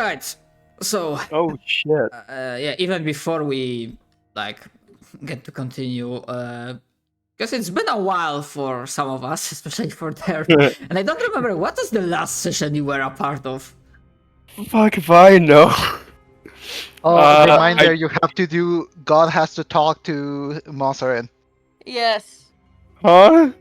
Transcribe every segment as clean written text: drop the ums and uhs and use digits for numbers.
right. So, Oh shit. yeah, even before we like get to continue, because it's been a while for some of us, especially for Derp, and I don't remember what was the last session you were a part of. Fuck if I know. Reminder, you have to do. God has to talk to Monsterin. Yes. Huh?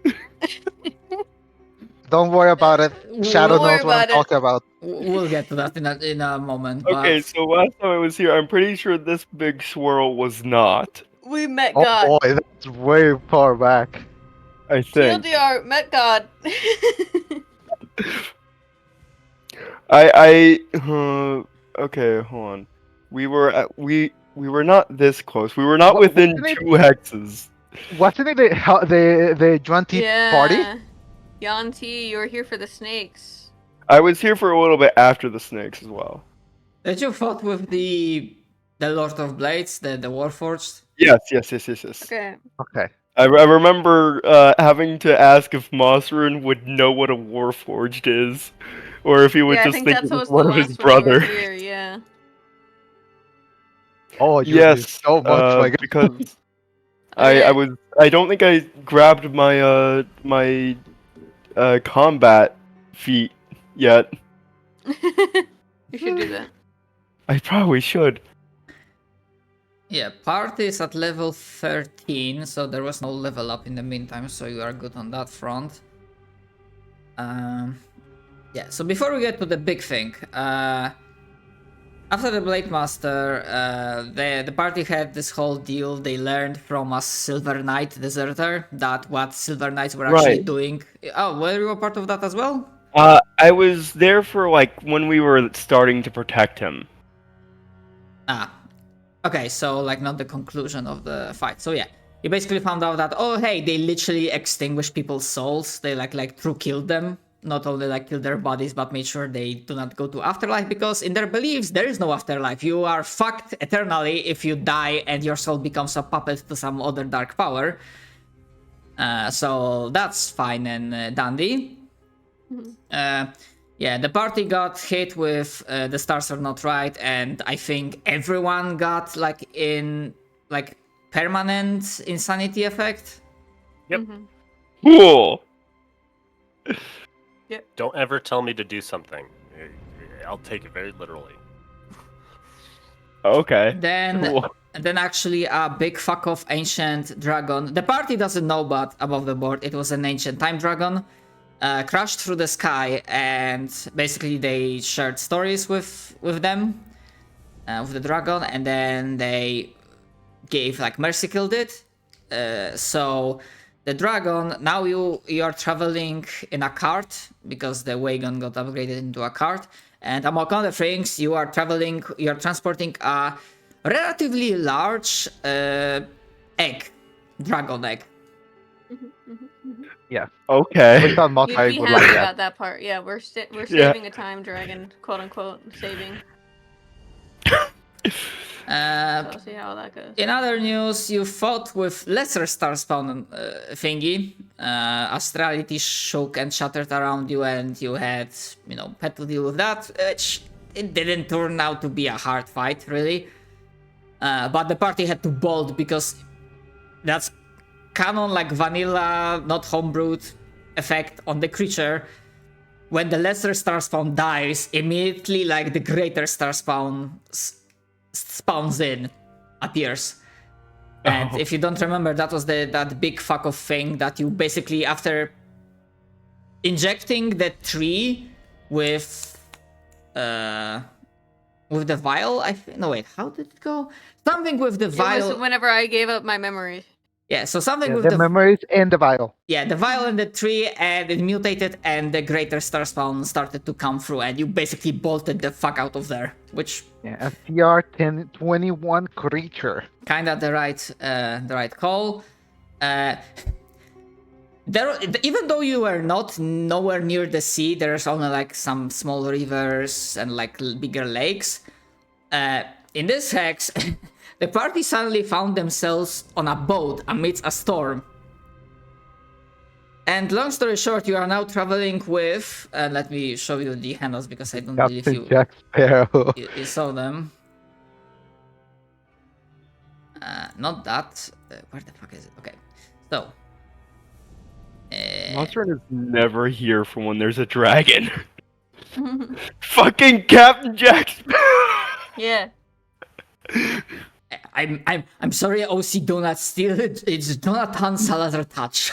Don't worry about it. Shadow Don't worry knows what I'm about it. talking about. We'll get to that in a moment. Okay, But so last time I was here, I'm pretty sure this big swirl was not. We met Oh God. boy, that's way far back. I think. TLDR, met God. Okay, hold on. We were not this close. We were not What- within wasn't it- 2 hexes. Wasn't it the Junti party? Yeah. Yanti, you were here for the snakes. I was here for a little bit after the snakes as well. did you fought with the Lord of Blades, the Warforged? Yes. Okay. Okay. I remember having to ask if Mossrin would know what a Warforged is, or if he would Yeah, I just think think that's it what was was the one of his last one you were brother. here, yeah. Oh, you Yes, knew so much, my God. because Okay. I don't think I grabbed my my combat feat yet. You should do that. I probably should. Yeah, party is at level 13, so there was no level up in the meantime, so you are good on that front. Yeah, so before we get to the big thing, after the Blade Master, the party had this whole deal. They learned from a Silver Knight deserter that what Silver Knights were actually Right. doing. Oh, were you a part of that as well? I was there for like when we were starting to protect him. Ah, okay, so like not the conclusion of the fight. So yeah, you basically found out that, oh hey, they literally extinguished people's souls. They like true killed them. Not only like killed their bodies, but made sure they do not go to afterlife, because in their beliefs there is no afterlife. You are fucked eternally if you die and your soul becomes a puppet to some other dark power. So that's fine and dandy. Yeah, the party got hit with the stars are not right, and I think everyone got like permanent insanity effect. Yep. Cool. Don't ever tell me to do something. I'll take it very literally. Okay. Then Cool. actually a big fuck off ancient dragon. The party doesn't know, but above the board it was an ancient time dragon. Crashed through the sky, and basically they shared stories with them, with the dragon, and then they gave like mercy killed it. So the dragon, now you are traveling in a cart because the wagon got upgraded into a cart, and among other things you are transporting a relatively large dragon egg. Yeah. Okay. We thought You'd Makai be would happy like that. about that part. Yeah, we're Yeah. saving a time dragon, quote unquote, saving. So see how that goes. In other news, you fought with lesser star spawn thingy. Astrality shook and shattered around you, and you had, had to deal with that. Which it didn't turn out to be a hard fight, really. But the party had to bolt because that's canon, like vanilla, not homebrewed effect on the creature. When the lesser star spawn dies, immediately like the greater star spawn appears. And if you don't remember, that was that big fuck off thing that you basically, after injecting the tree with the vial, no wait, how did it go? Something with the It vial. was whenever I gave up my memory. Yeah, so something Yeah, with the the memories and the vial. yeah, the vial and the tree, and it mutated, and the greater star spawn started to come through, and you basically bolted the fuck out of there, which Yeah, a CR-1021 creature. kinda the right call. Even though you were nowhere near the sea, there's only like some small rivers and like bigger lakes. In this hex, the party suddenly found themselves on a boat amidst a storm. And long story short, you are now traveling with. Let me show you the handles because I don't believe Captain you, Jack Sparrow. you saw them. Not that. Where the fuck is it? Okay. So. Monster is never here for when there's a dragon. Fucking Captain Jack Sparrow! Yeah. I'm sorry, OC Donut steal it. It's Jonathan Salazar touch.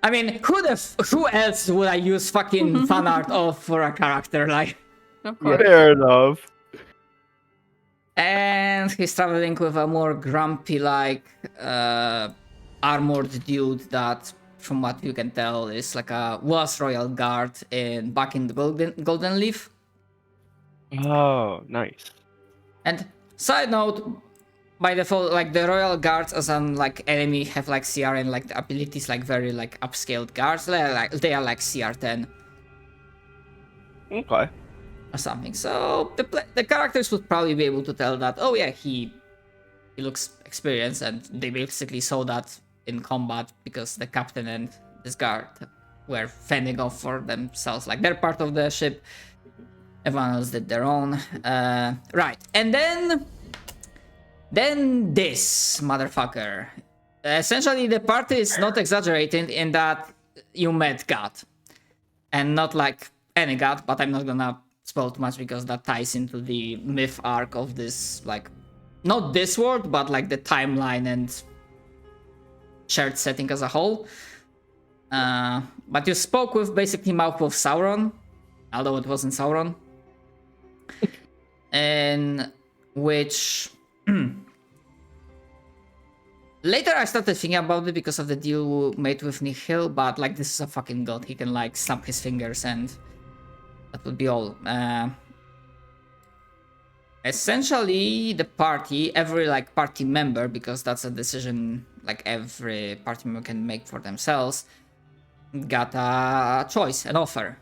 I mean, who else would I use fucking fan art of for a character like? Of course. Fair enough. And he's traveling with a more grumpy, like armored dude that, from what you can tell, is like was royal guard back in the Golden Leaf. Oh, nice. And side note, by default, like the royal guards as an like enemy have like CR and like the abilities like very like upscaled guards. They are like CR10 Okay. or something. So the characters would probably be able to tell that. Oh yeah, he looks experienced, and they basically saw that in combat because the captain and this guard were fending off for themselves. Like they're part of the ship. Everyone else did their own. Right, and then this motherfucker. Essentially, the party is not exaggerating in that you met God, and not like any God. But I'm not gonna spoil too much because that ties into the myth arc of this, like, not this world, but like the timeline and shared setting as a whole. But you spoke with basically mouth of Sauron, although it wasn't Sauron. In which later I started thinking about it because of the deal made with Nihil, but like this is a fucking god, he can like snap his fingers and that would be all. Essentially the party, every like party member, because that's a decision like every party member can make for themselves, got a choice, an offer.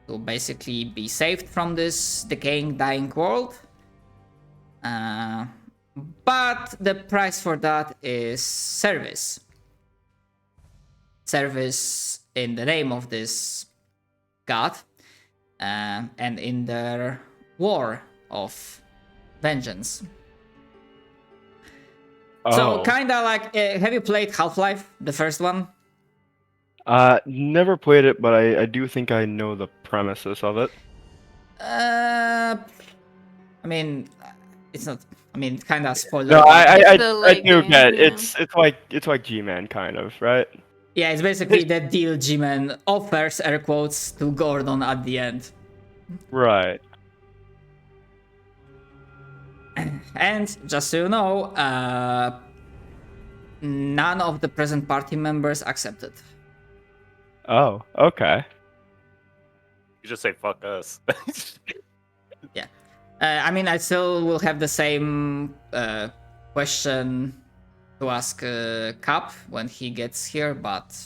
To basically be saved from this decaying, dying world. But the price for that is service. Service in the name of this god. And in their war of vengeance. So kinda like, have you played Half-Life, the first one? Never played it, but I do think I know the premises of it. I mean, it's not. I mean, kind of spoiler. No, I the I late do game, get yeah. it's like G-Man kind of, right? Yeah, it's basically the deal G-Man offers, air quotes, to Gordon at the end. Right. And just so you know, none of the present party members accepted. Oh, okay. You just say fuck us. Yeah. I mean, I still will have the same question to ask Cap when he gets here, but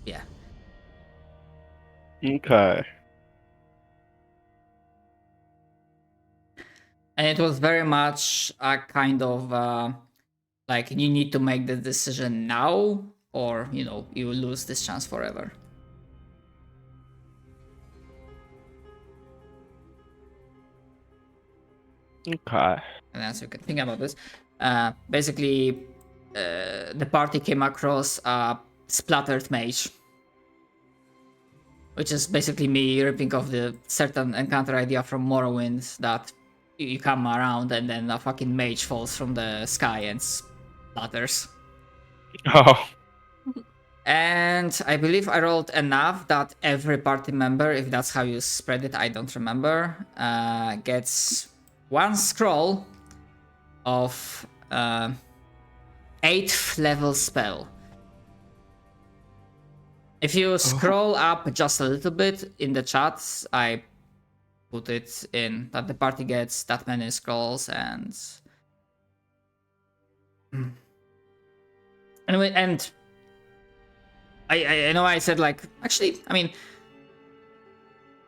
yeah. Okay. And it was very much a kind of like you need to make the decision now, or you know, you lose this chance forever. Okay. And as you can think about this, basically the party came across a splattered mage, which is basically me ripping off the certain encounter idea from Morrowind that you come around and then a fucking mage falls from the sky and splatters. Oh. And I believe I rolled enough that every party member, if that's how you spread it, I don't remember, gets one scroll of 8th level spell. If you scroll up just a little bit in the chat, I put it in that the party gets that many scrolls, and anyway, and I know I said like, actually, I mean,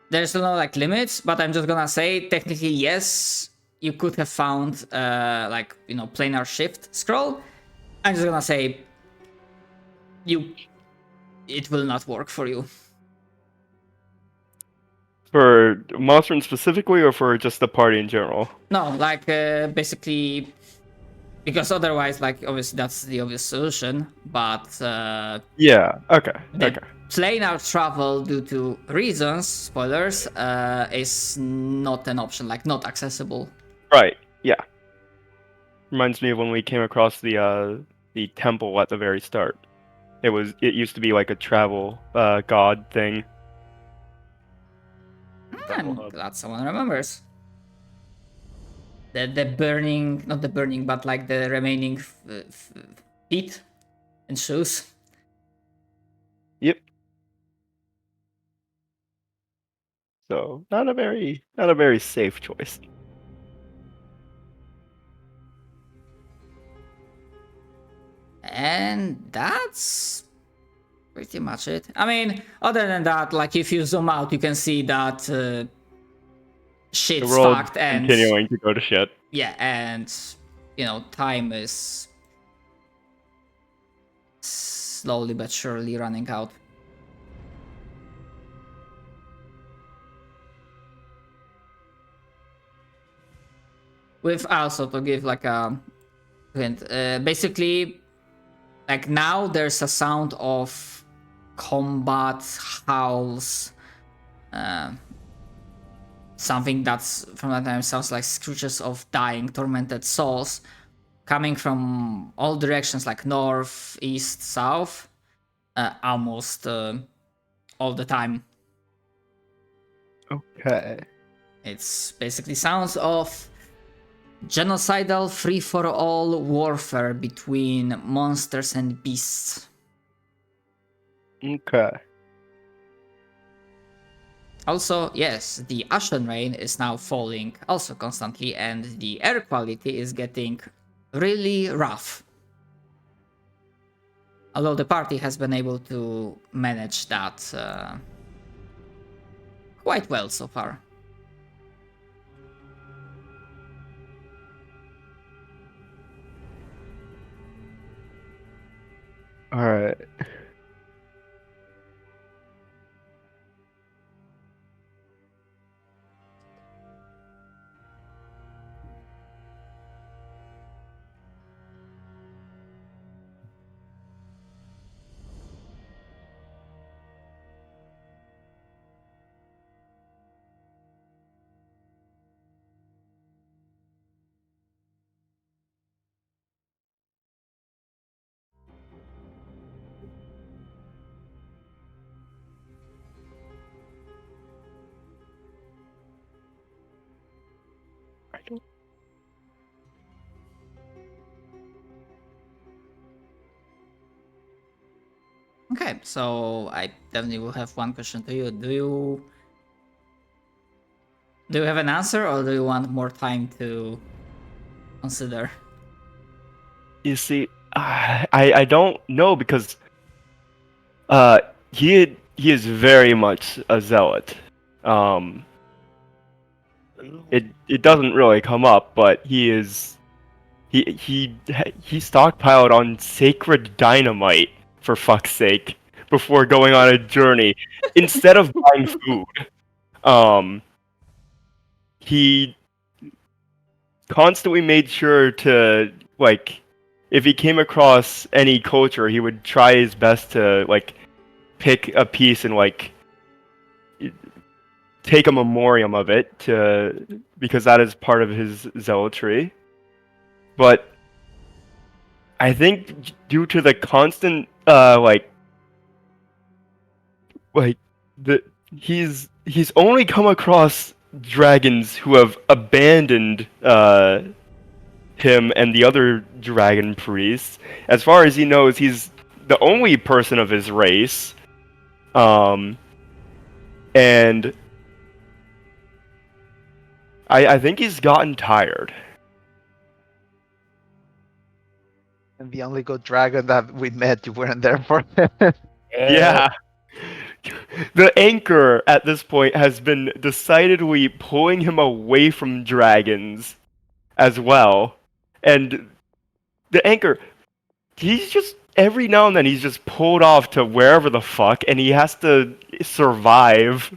there's no like limits, but I'm just gonna say technically yes, you could have found like, you know, planar shift scroll. I'm just gonna say it will not work for you. For Mothrin specifically, or for just the party in general? No, like basically, because otherwise, like obviously that's the obvious solution. But Yeah. Okay. the Okay. planar travel due to reasons, spoilers, is not an option. Like not accessible. Right. Yeah. Reminds me of when we came across the temple at the very start. It used to be like a travel god thing. I'm glad someone remembers. The burning, not the burning, but like the remaining feet and shoes. Yep. So not a very safe choice. And that's pretty much it. I mean, other than that, like if you zoom out, you can see that shit's The world fucked and continuing to go to shit. yeah, and you know, time is slowly but surely running out. With also to give like a hint, basically, like now there's a sound of combat howls, something that's from that time sounds like screeches of dying, tormented souls, coming from all directions, like north, east, south, almost all the time. Okay. It's basically sounds of genocidal free-for-all warfare between monsters and beasts. Okay. Also, yes, the Ashen Rain is now falling also constantly, and the air quality is getting really rough. Although the party has been able to manage that quite well so far. All right. Okay, so I definitely will have one question to you. Do you have an answer, or do you want more time to consider? You see, I don't know because he is very much a zealot. It doesn't really come up, but he stockpiled on sacred dynamite, for fuck's sake, before going on a journey instead of buying food. He constantly made sure to, like, if he came across any culture, he would try his best to, like, pick a piece and, like, take a memoriam of it because that is part of his zealotry. But I think due to the constant he's only come across dragons who have abandoned him and the other dragon priests. As far as he knows, he's the only person of his race. And I think he's gotten tired. And the only good dragon that we met, you weren't there for. Yeah. The anchor at this point has been decidedly pulling him away from dragons as well. And the anchor, he's just every now and then he's just pulled off to wherever the fuck, and he has to survive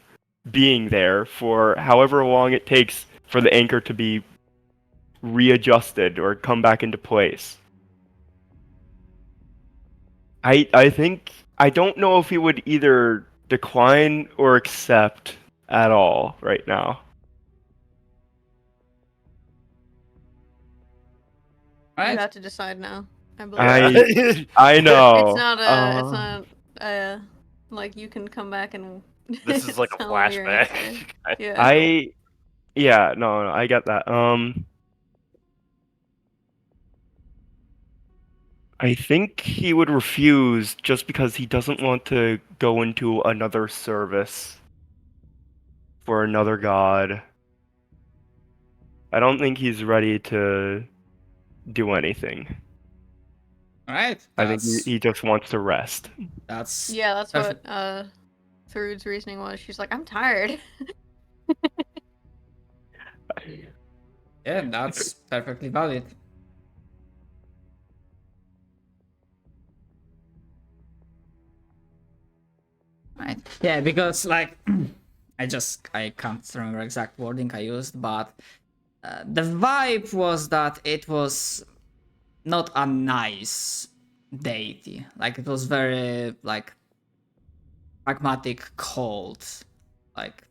being there for however long it takes for the anchor to be readjusted or come back into place. I think I don't know if he would either decline or accept at all right now. Right? You have to decide now. I believe. I know. It's not it's not like you can come back and This is like a tell me your answer. flashback. Yeah. No, I get that. I think he would refuse just because he doesn't want to go into another service for another god. I don't think he's ready to do anything. Alright. I think he just wants to rest. That's Yeah, that's perfect. what Thrud's reasoning was. She's like, I'm tired. Yeah, that's perfectly valid. Right. Yeah, because like I can't remember exact wording I used, but the vibe was that it was not a nice deity. Like it was very like pragmatic, cold, like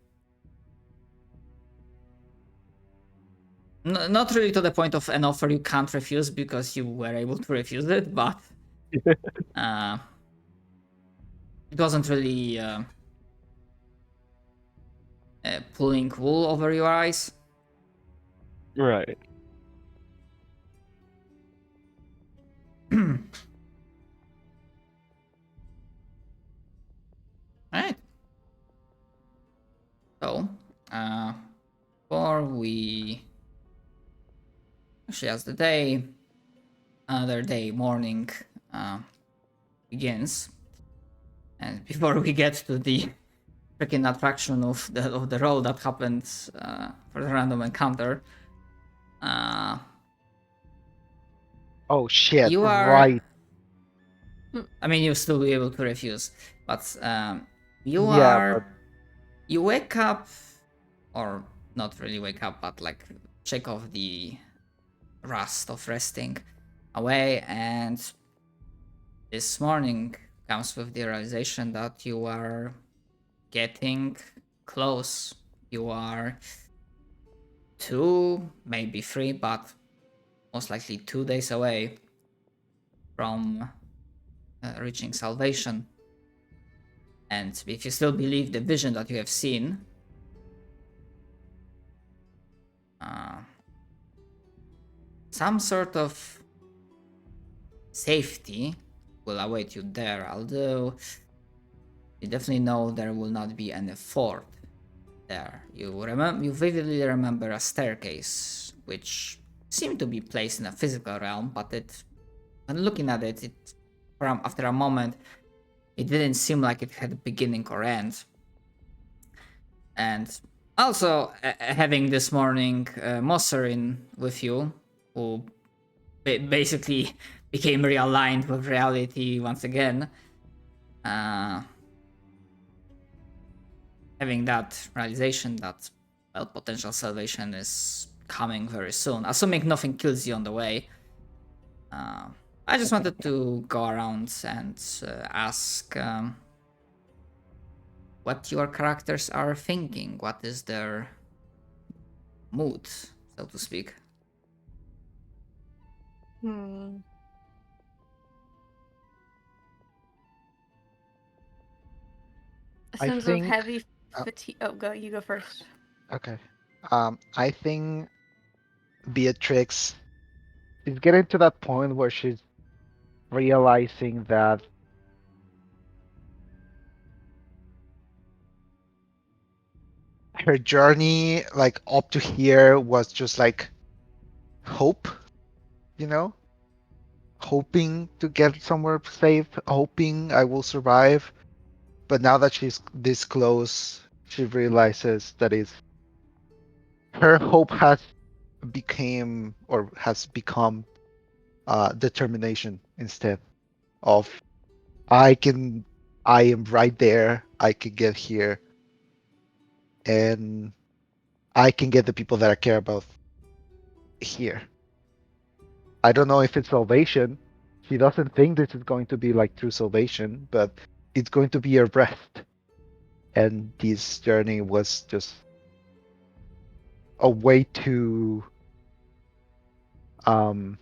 not really to the point of an offer you can't refuse because you were able to refuse it, but it wasn't really pulling wool over your eyes. Right. Alright. So, before we actually as the day, another day, morning begins, and before we get to the freaking attraction of the role that happened for the random encounter, Oh shit! you are Right. I mean, you'll still be able to refuse, but you Yeah, are. but- You wake up, or not really wake up, but like shake off the rust of resting away, and this morning comes with the realization that you are getting close. You are 2, maybe 3, but most likely 2 days away from reaching salvation. And if you still believe the vision that you have seen, some sort of safety will await you there, although you definitely know there will not be any fort there. You vividly remember a staircase, which seemed to be placed in a physical realm, but when looking at it, after a moment, it didn't seem like it had a beginning or end. And also, having this morning Mosserin with you, who basically became realigned with reality once again, having that realization that, well, potential salvation is coming very soon, assuming nothing kills you on the way. I just wanted to go around and ask what your characters are thinking. What is their mood, so to speak? A I sense think- of heavy fatigue. Oh, you go first. Okay. I think Beatrix is getting to that point where she's realizing that her journey, like up to here, was just like hope, you know? Hoping to get somewhere safe, hoping I will survive. But now that she's this close, she realizes that her hope has become determination instead. of I am right there, I can get here, and I can get the people that I care about here. I don't know if it's salvation. She doesn't think this is going to be like true salvation, but it's going to be a rest. And this journey was just a way to um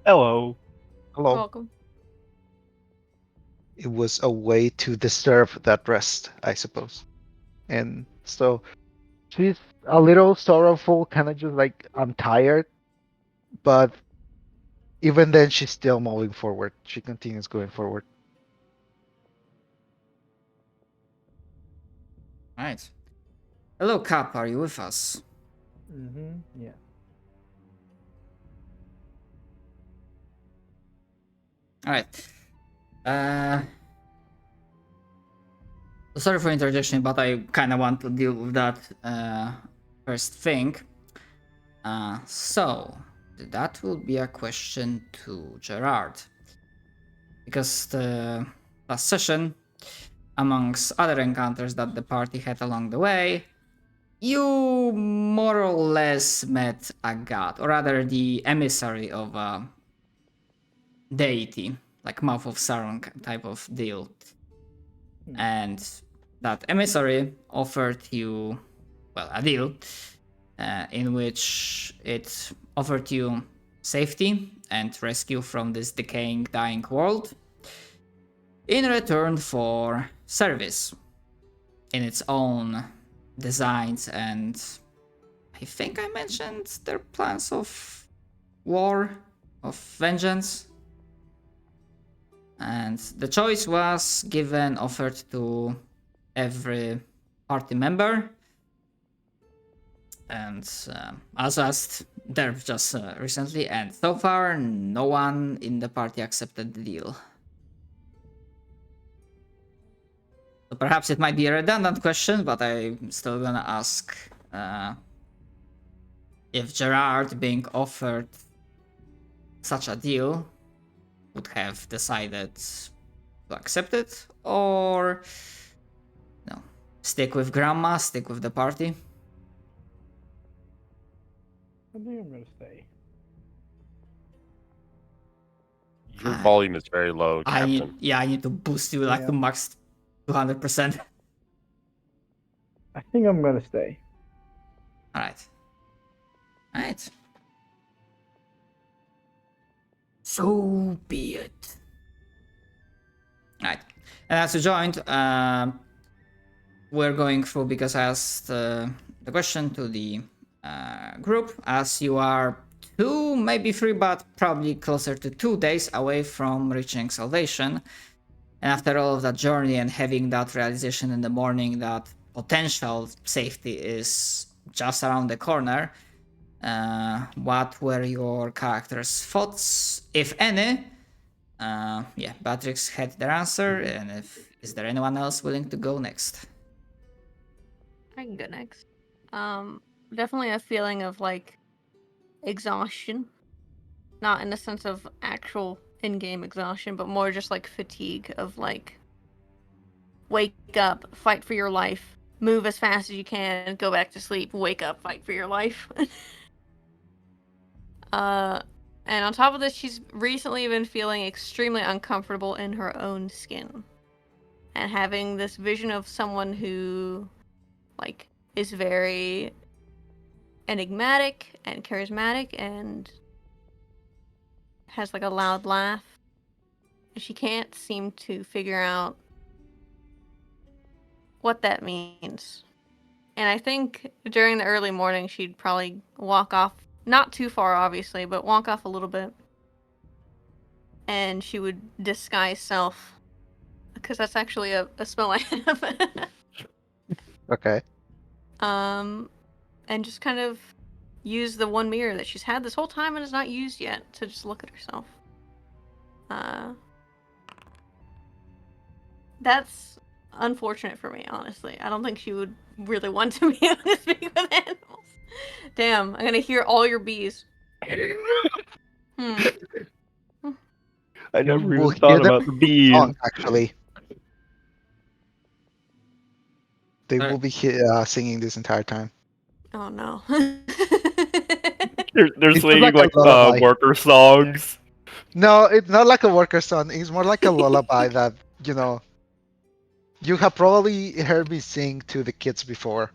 Hello. hello. Welcome. It was a way to deserve that rest, I suppose. And so she's a little sorrowful, kind of just like, I'm tired, but even then, she's still moving forward. She continues going forward. Right. Hello, Cap. Are you with us? Yeah. All right. Sorry for interjection, but I kind of want to deal with that first thing. So that will be a question to Gerard, because the last session, amongst other encounters that the party had along the way, you more or less met a god, or rather the emissary of a deity, like Mouth of Sauron type of deal. And that emissary offered you, well, a deal in which it offered you safety and rescue from this decaying, dying world in return for service in its own designs. And I think I mentioned their plans of war, of vengeance. And the choice was offered to every party member. And also asked Derv just recently, and so far no one in the party accepted the deal. So perhaps it might be a redundant question, but I'm still gonna ask if Gerard, being offered such a deal, would have decided to accept it, or no, stick with Grandma, stick with the party. I think I'm gonna stay. Your volume is very low, I Captain. need to boost you like Yeah. to max 200%. I think I'm gonna stay. Alright. Alright. So be it. Alright. And as you joined, we're going through, because I asked the question to the group, as you are 2, maybe 3, but probably closer to 2 days away from reaching salvation. And after all of that journey and having that realization in the morning that potential safety is just around the corner, what were your characters' thoughts, if any? Yeah, Beatrix had their answer, and is there anyone else willing to go next? I can go next. Definitely a feeling of like exhaustion. Not in the sense of actual in-game exhaustion, but more just like fatigue of like wake up, fight for your life, move as fast as you can, go back to sleep, wake up, fight for your life. And on top of this, she's recently been feeling extremely uncomfortable in her own skin. And having this vision of someone who, like, is very enigmatic and charismatic and has, like, a loud laugh. She can't seem to figure out what that means. And I think during the early morning, she'd probably walk off, not too far, obviously, but walk off a little bit. And she would disguise self, because that's actually a spell I have. Okay. And just kind of use the one mirror that she's had this whole time and is not used yet to just look at herself. That's unfortunate for me, honestly. I don't think she would really want to be able to speak with animals. Damn, I'm gonna hear all your bees. I You never will even thought hear them about the bees. song, actually. They Alright. will be singing this entire time. Oh no. They're It's singing like a like lullaby. worker songs. No, it's not like a worker song. It's more like a lullaby that, you have probably heard me sing to the kids before.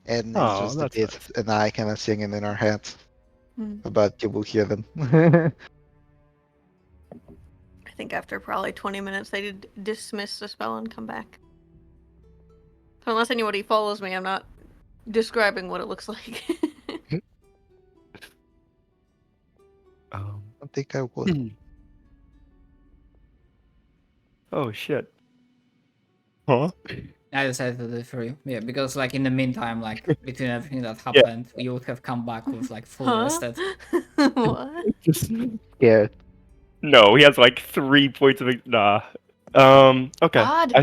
And it's Oh, just the that's kids and I kind of singing in our heads. Hmm. But you will hear them. I think after probably 20 minutes they did dismiss the spell and come back. So unless anybody follows me, I'm not describing what it looks like. I think I would. Oh shit. Huh? I decided to do it for you. Yeah, because like in the meantime, like between everything that Yeah. happened, you would have come back with like fully Huh? rested. What? Scared. No, he has like 3 points of nah. Okay. God.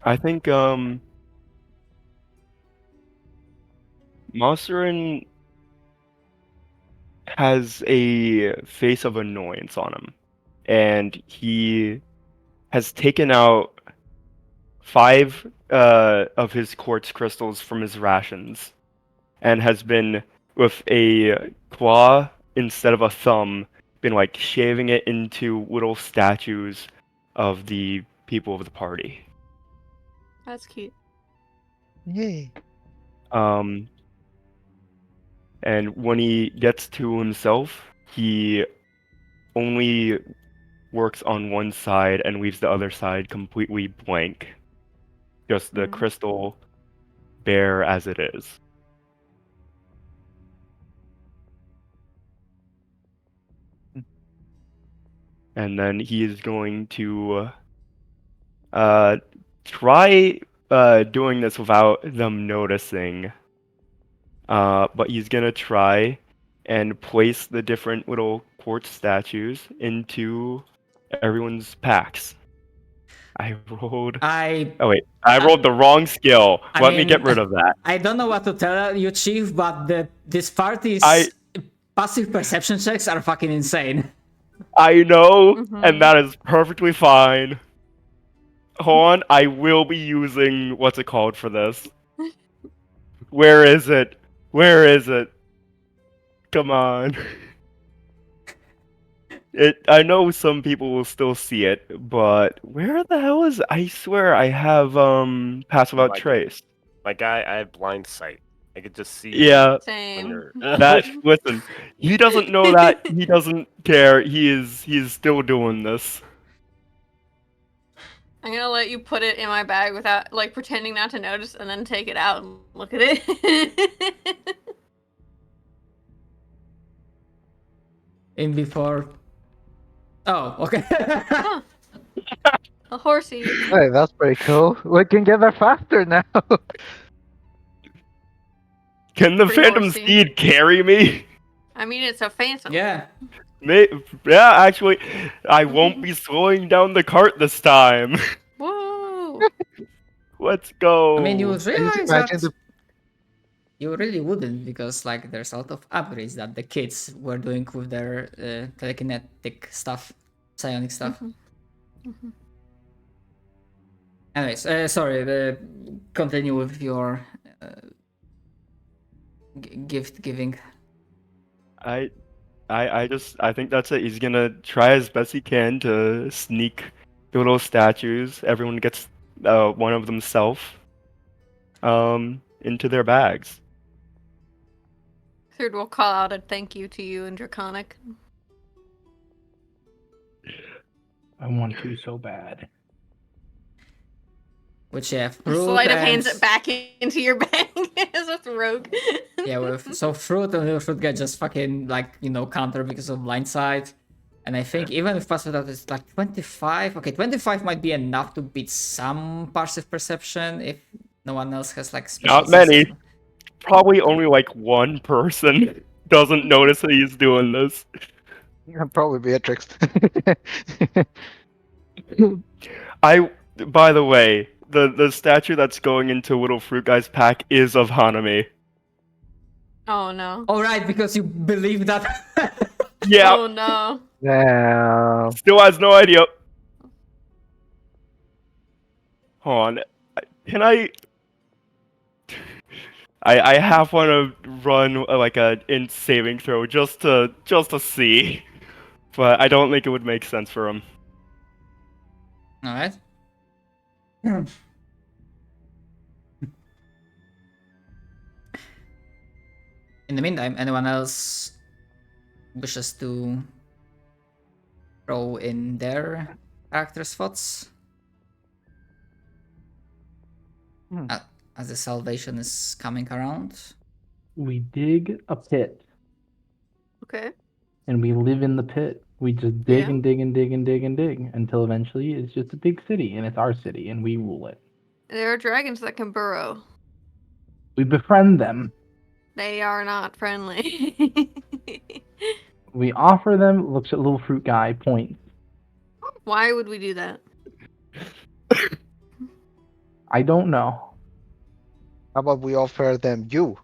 I think Monsterin has a face of annoyance on him, and he has taken out 5 of his quartz crystals from his rations, and has been with a claw instead of a thumb, been like shaving it into little statues of the people of the party. That's cute. Yay. And when he gets to himself, he only works on one side and leaves the other side completely blank. Just the crystal bare as it is. And then he is going to try doing this without them noticing. But he's gonna try and place the different little quartz statues into everyone's packs. I rolled. Oh wait, I rolled the wrong skill. Let me get rid of that. I don't know what to tell you, Chief, but this party's passive perception checks are fucking insane. I know, and that is perfectly fine. Hold on, I will be using what's it called for this. Where is it? Where is it? Come on. I know some people will still see it, but where the hell is I swear I have pass without trace. My guy, I have blind sight. I could just see Yeah. when Same. you're That listen, he doesn't know that, he doesn't care. He is still doing this. I'm gonna let you put it in my bag without, like, pretending not to notice, and then take it out and look at it. In before. Oh, okay. Huh. A horsey. Hey, that's pretty cool. We can get there faster now. Can the Pretty Phantom horsey. Steed carry me? I mean, it's a phantom. Yeah. Yeah, actually, I won't be slowing down the cart this time. Whoa. Let's go. I mean, you would realize that imagine you really wouldn't, because like there's a lot of upgrades that the kids were doing with their telekinetic stuff, psionic stuff. Anyways, sorry. Continue with your gift giving. I think that's it. He's gonna try as best he can to sneak the little statues. Everyone gets one of themselves into their bags. Third, we'll call out a thank you to you in Draconic. I want to so bad. Which yeah, fruit Sleight of and... hands it back into your bag as a rogue. Yeah, so fruit and little fruit get just fucking like counter because of blindside. And I think even if pass without it's like 25. Okay, 25 might be enough to beat some passive perception if no one else has like special Not many. senses. Probably only like one person doesn't notice that he's doing this. probably Beatrix. By the way, the statue that's going into Little Fruit Guy's pack is of Hanami. Oh no. All right, because you believe that. Yeah, Oh no. Damn. still has no idea. Hold on. Can I? I half want to run like a int saving throw just to see, but I don't think it would make sense for him. All right. In the meantime, anyone else wishes to throw in their character spots? Hmm. As the salvation is coming around. We dig a pit Okay. and we live in the pit. We just dig Yeah. and dig and dig and dig and dig until eventually it's just a big city and it's our city and we rule it. There are dragons that can burrow. We befriend them. They are not friendly. We offer them, looks at little fruit guy, points. Why would we do that? I don't know. How about we offer them you?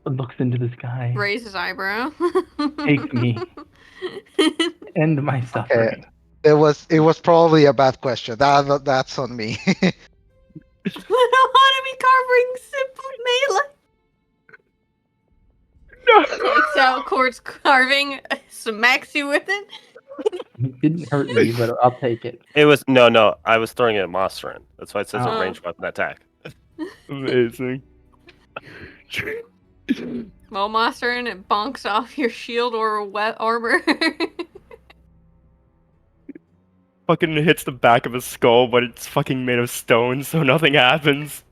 Looks into the sky. Raise his eyebrow. Take me. End my suffering. It was probably a bad question. That's on me. I don't want to be carving simple melee. Takes out quartz carving, smacks you with it. It didn't hurt me, but I'll take it. It was no. I was throwing it at Monsterin. That's why it says Oh. a ranged weapon attack. Amazing. Well, monster and it bonks off your shield or armor. Fucking hits the back of his skull, but it's fucking made of stone, so nothing happens.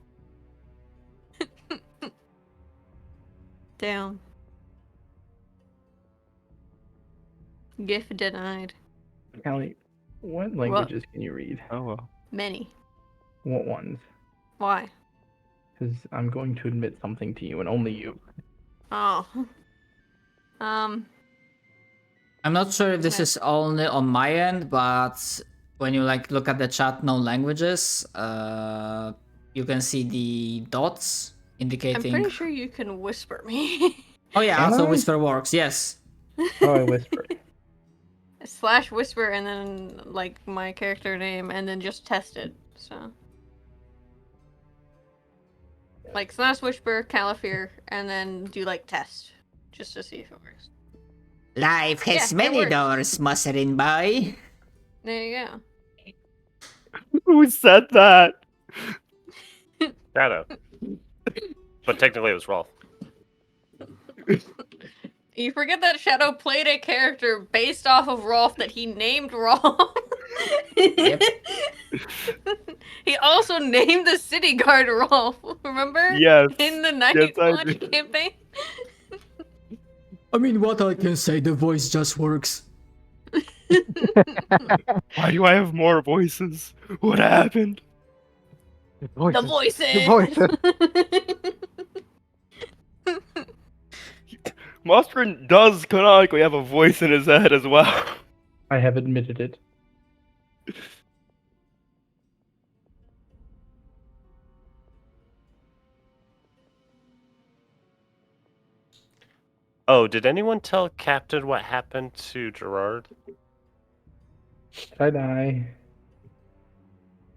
Damn. GIF denied. Callie, what languages can you read? Oh well. Many. What ones? Why? Because I'm going to admit something to you, and only you. Oh. I'm not sure if this is only on my end, but when you like look at the chat known languages, you can see the dots I'm indicating. pretty sure you can whisper me. Oh yeah, Can also I? whisper works. Yes. How do I whisper? / whisper and then like my character name and then just test it. So like / whisper, Caliphere, and then do like test. Just to see if it works. Life has Yeah, it many works. doors, Musserin boy. There you go. Who said that? Shadow. But technically it was Rolf. You forget that Shadow played a character based off of Rolf that he named Rolf. Yep. He also named the city guard Rolf, remember? Yes. In the Night Yes, I Watch do. campaign. I mean, what I can say, the voice just works. Why do I have more voices? What happened? The voices. The Monsterin does canonically have a voice in his head as well. I have admitted it. Oh, did anyone tell Captain what happened to Gerard? Did I die?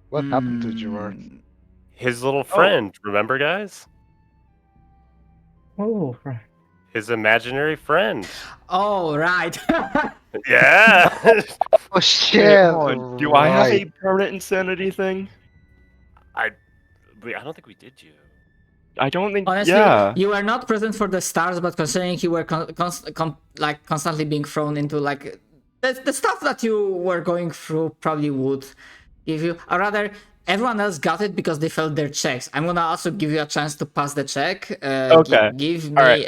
What happened to Gerard? His little friend, remember guys? Oh, His imaginary friend. Oh, right. Yeah. Oh shit! Hold on, do I have a Right. permanent insanity thing? I don't think we did you. I don't think. Honestly, Yeah. you were not present for the stars, but considering you were constantly being thrown into like the stuff that you were going through, probably would give you, or rather, everyone else got it because they failed their checks. I'm gonna also give you a chance to pass the check. Okay. Give me Alright.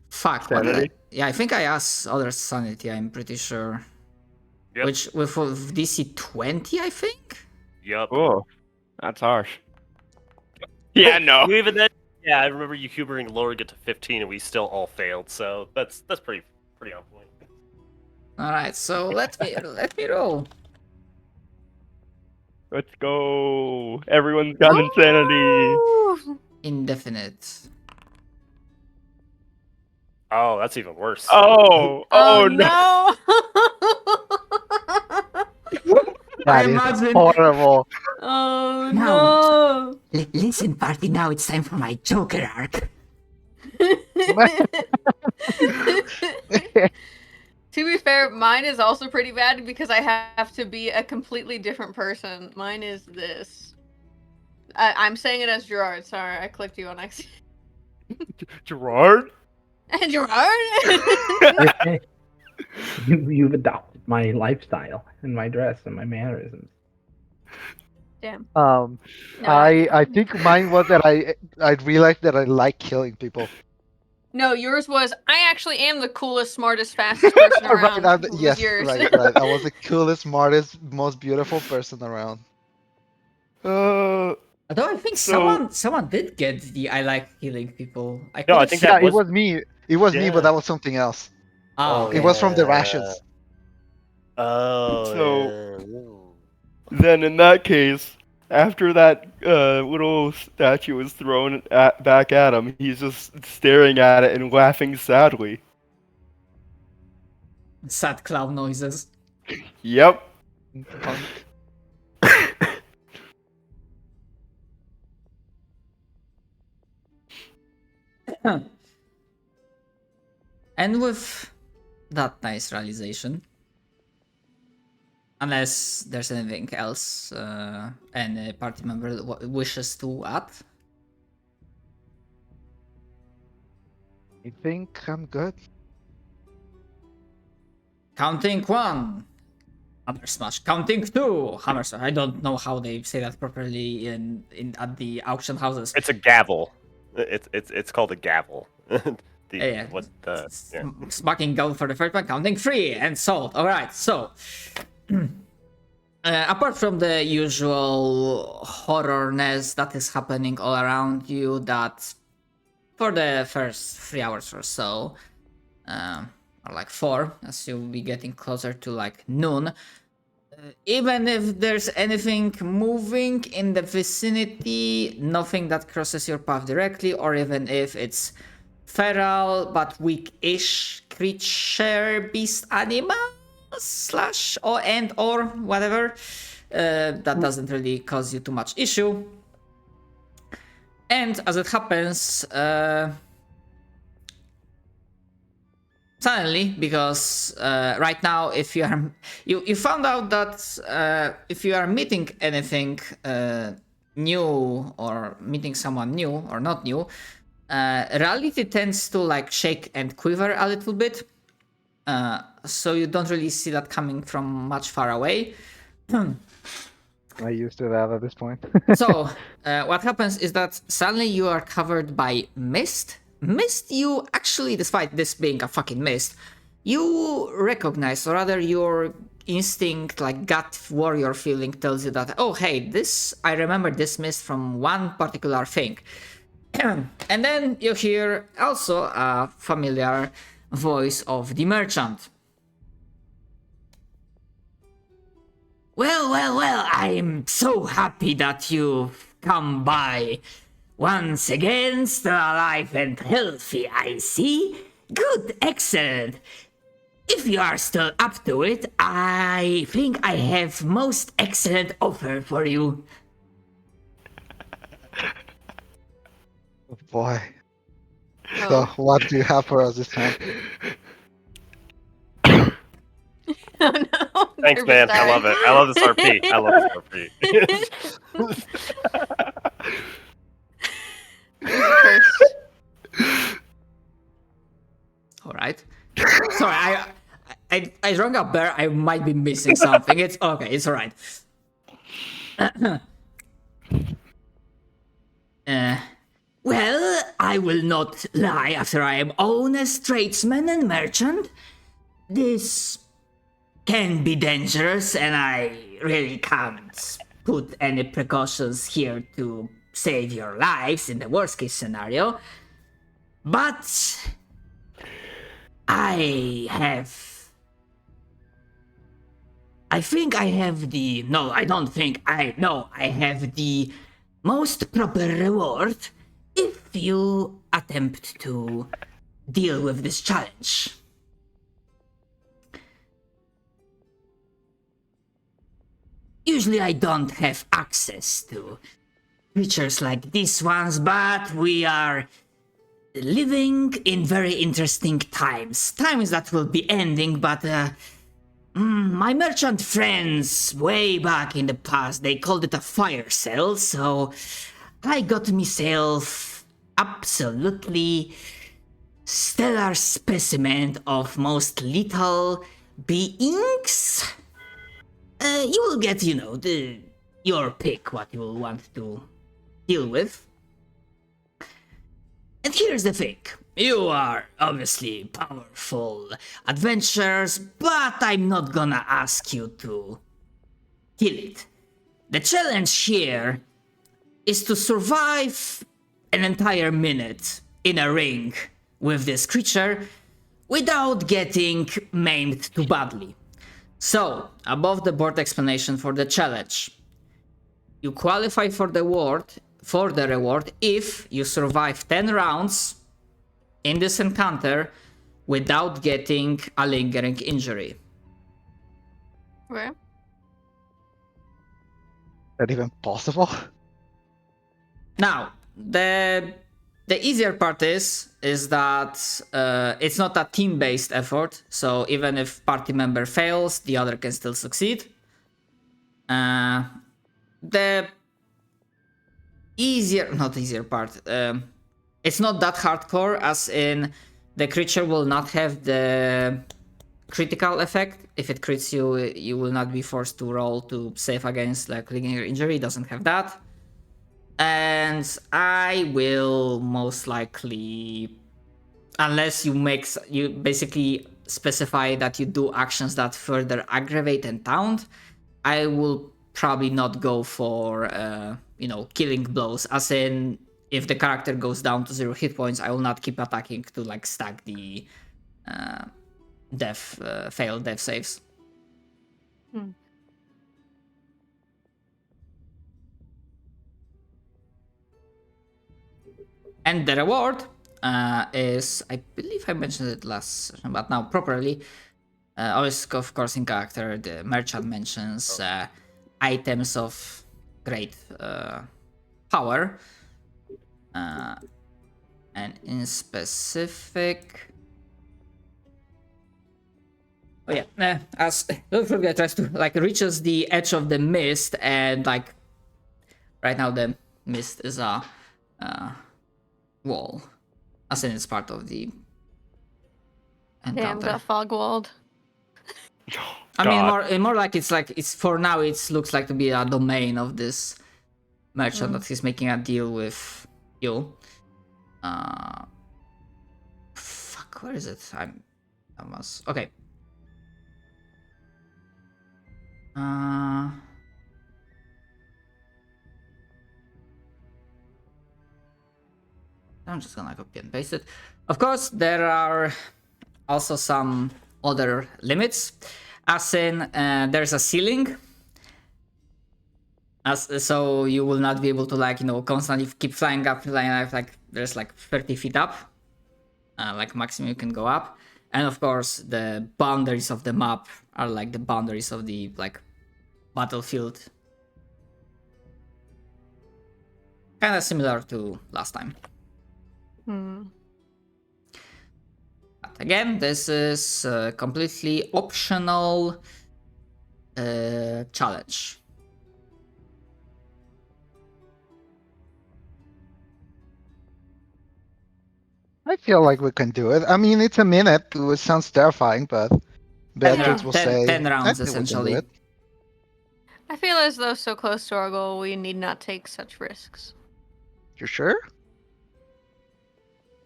fuck. What did I, Sanity? yeah, I think I asked other sanity. I'm pretty sure. Yep. Which with DC 20, I think. Yup. Oh, that's harsh. Yeah, no. You even then, yeah, I remember you humouring lowering it to 15 and we still all failed, so that's pretty on point. All right, so let me roll. Let's go. Everyone's got insanity. Woo! Indefinite. Oh, that's even worse. Oh no! That is imagine- horrible. Oh Now- no! Listen, party, now it's time for my Joker arc. To be fair, mine is also pretty bad because I have to be a completely different person. Mine is this. I'm saying it as Gerard. Sorry, I clicked you on accident. Gerard? Gerard. You've adopted my lifestyle and my dress and my mannerisms. Damn. Um, No, I think mine was that I realized that I like killing people. No, yours was. I actually am the coolest, smartest, fastest person around. Right, was yes, yours. right. I was the coolest, smartest, most beautiful person around. Uh, Although I think So- someone did get the I like killing people. No, I couldn't think see- that Yeah, was- it was me. It was me, Yeah. but that was something else. Oh, It was from the rashes. Oh. So- then in that case, after that little statue was thrown back at him, he's just staring at it and laughing sadly. sad clown noises. Yep. And with that nice realization, unless there's anything else any party member wishes to add, I think I'm good. counting 1, hammer smash. Counting 2, hammer smash. I don't know how they say that properly in at the auction houses. It's a gavel. It's called a gavel. Yeah. What the? Yeah. Smacking goal for the first one, counting 3, and sold. Alright, so apart from the usual horrorness that is happening all around you, that for the first 3 hours or so, or like 4, as you'll be getting closer to like noon, even if there's anything moving in the vicinity, nothing that crosses your path directly, or even if it's feral but weak-ish creature, beast, animal, slash or whatever, that doesn't really cause you too much issue. And as it happens, suddenly, because right now, if you are you found out that if you are meeting anything new or meeting someone new or not new, reality tends to like shake and quiver a little bit, so you don't really see that coming from much far away. I used to that at this point. So what happens is that suddenly you are covered by mist. Mist you actually, despite this being a fucking mist, you recognize, or rather your instinct, like gut warrior feeling tells you that, oh hey, this, I remember this mist from one particular thing. And then you hear also a familiar voice of the merchant. Well, I'm so happy that you've come by. Once again, still alive and healthy, I see. Good, excellent. If you are still up to it, I think I have most excellent offer for you. Oh, boy. So, Oh. what do you have for us this time? Oh no. Thanks, Kirby's man. I dying. love it. I love this RP. I love this RP. Cursed. All right. Sorry, I rung a bell. I might be missing something. It's okay. It's all right. Well, I will not lie. After I am honest tradesman and merchant, this can be dangerous, and I really can't put any precautions here to save your lives in the worst case scenario. But I think I have the, no, I don't think, I have the most proper reward if you attempt to deal with this challenge. Usually I don't have access to creatures like these ones, but we are living in very interesting times. Times that will be ending, but my merchant friends way back in the past, they called it a fire sale, so I got myself absolutely stellar specimen of most lethal beings. You will get, your pick what you will want to deal with. And here's the thing. You are obviously powerful adventurers, but I'm not gonna ask you to kill it. The challenge here is to survive an entire minute in a ring with this creature without getting maimed too badly. So, above the board explanation for the challenge. You qualify for the reward if you survive 10 rounds in this encounter without getting a lingering injury. Okay. Is that even possible? Now, the easier part is that it's not a team-based effort, so even if party member fails, the other can still succeed. The not easier part, it's not that hardcore, as in the creature will not have the critical effect. If it crits you, you will not be forced to roll to save against like lingering injury. It doesn't have that. And I will most likely, unless you basically specify that you do actions that further aggravate and taunt, I will probably not go for killing blows, as in if the character goes down to 0 hit points, I will not keep attacking to like stack the failed death saves. And the reward is, I believe I mentioned it last session, but now properly. Always, of course, in character, the merchant mentions items of great power. And in specific... Oh yeah, as don't forget, tries to like reaches the edge of the mist, and like right now the mist is a wall, as in it's part of the encounter. Damn, got fog walled. I mean, more like it's for now. It looks like to be a domain of this merchant that he's making a deal with you. Fuck, where is it? I must. Okay. I'm just gonna copy and paste it. Of course, there are also some other limits, as in there's a ceiling, so you will not be able to constantly keep flying up, like there's like 30 feet up, like maximum you can go up. And of course the boundaries of the map are like the boundaries of the like battlefield, kind of similar to last time. But again, this is a completely optional challenge. I feel like we can do it. I mean, it's a minute. It sounds terrifying, but Beatrix will say 10 rounds I think we can do essentially. it. I feel as though so close to our goal, we need not take such risks. You sure?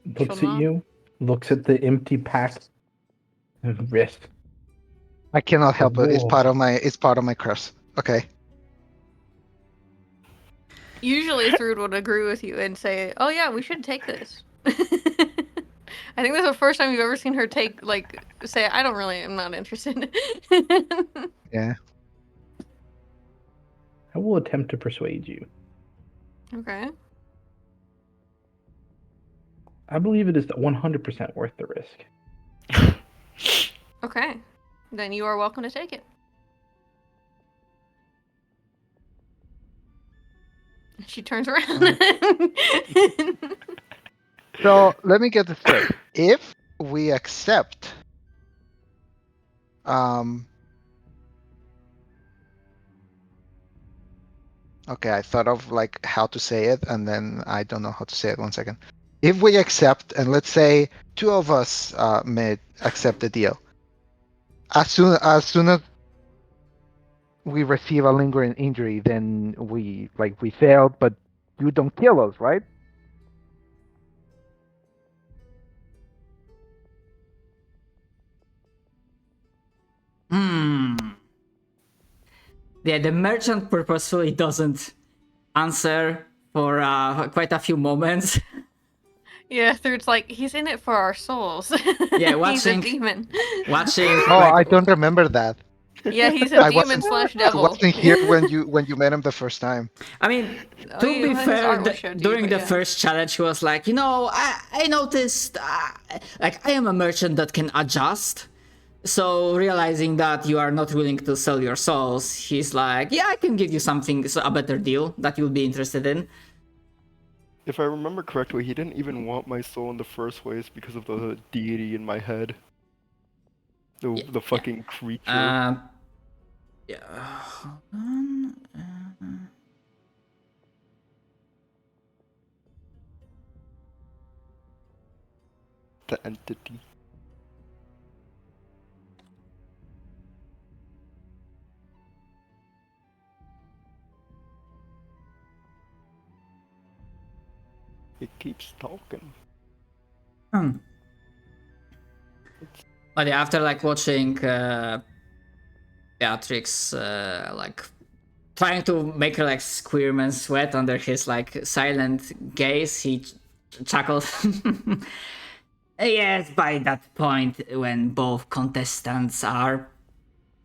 Looks Sure at not. you, looks at the empty pack, and wrist. I cannot help it. It's Whoa. part of my curse. Okay. Usually, Thrud would agree with you and say, "Oh yeah, we should take this." I think that's the first time you've ever seen her say, I'm not interested. Yeah. I will attempt to persuade you. Okay. I believe it is 100% worth the risk. Okay. Then you are welcome to take it. She turns around. So let me get this straight. If we accept, okay, I thought of like how to say it, and then I don't know how to say it. 1 second. If we accept, and let's say 2 of us may accept the deal, as soon as we receive a lingering injury, then we failed, but you don't kill us, right? Yeah, the merchant purposefully doesn't answer for quite a few moments. Yeah, Third's like, he's in it for our souls. Yeah, He's a watching- demon. Watching. Oh, I like, don't remember that. Yeah, he's a I demon wasn't- slash devil. I wasn't here when you met him the first time. I mean, Oh, to yeah, be his fair, art was showed to you, during but the yeah. first challenge, he was like, I noticed, like, I am a merchant that can adjust. So realizing that you are not willing to sell your souls, he's like, yeah, I can give you something, a better deal that you'll be interested in. If I remember correctly, he didn't even want my soul in the first place because of the deity in my head. The fucking creature. Yeah, hold on. The entity. It keeps talking. But yeah, after like watching Beatrix like trying to make her like squirm and sweat under his like silent gaze, he chuckled. Yes, by that point when both contestants are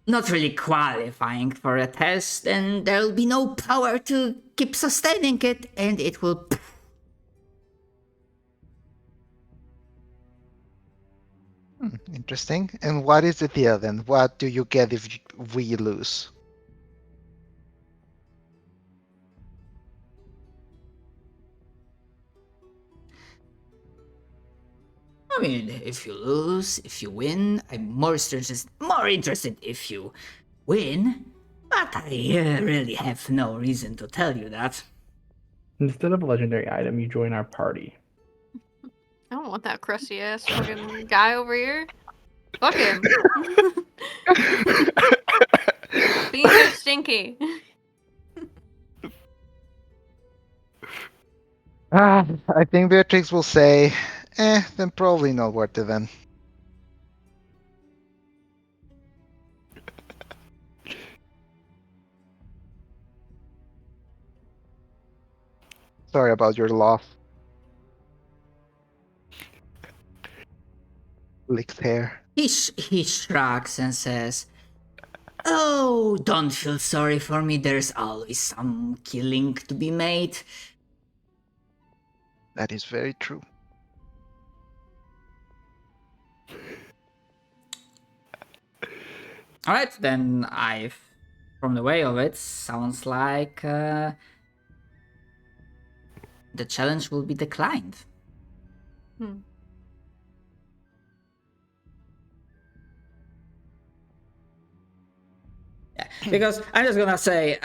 not really qualifying for a test, then there'll be no power to keep sustaining it, and it will. Interesting. And what is the deal then? What do you get if we lose? I mean, if you lose, if you win, I'm more interested if you win. But I really have no reason to tell you that. Instead of a legendary item, you join our party. I don't want that crusty ass fucking guy over here. Fuck him. Beans are stinky. I think Beatrix will say, then probably not worth it then. Sorry about your loss. Licks hair. He shrugs and says, "Oh, don't feel sorry for me. There's always some killing to be made." That is very true. All right, then from the way of it, sounds like the challenge will be declined. Yeah, because I'm just gonna say,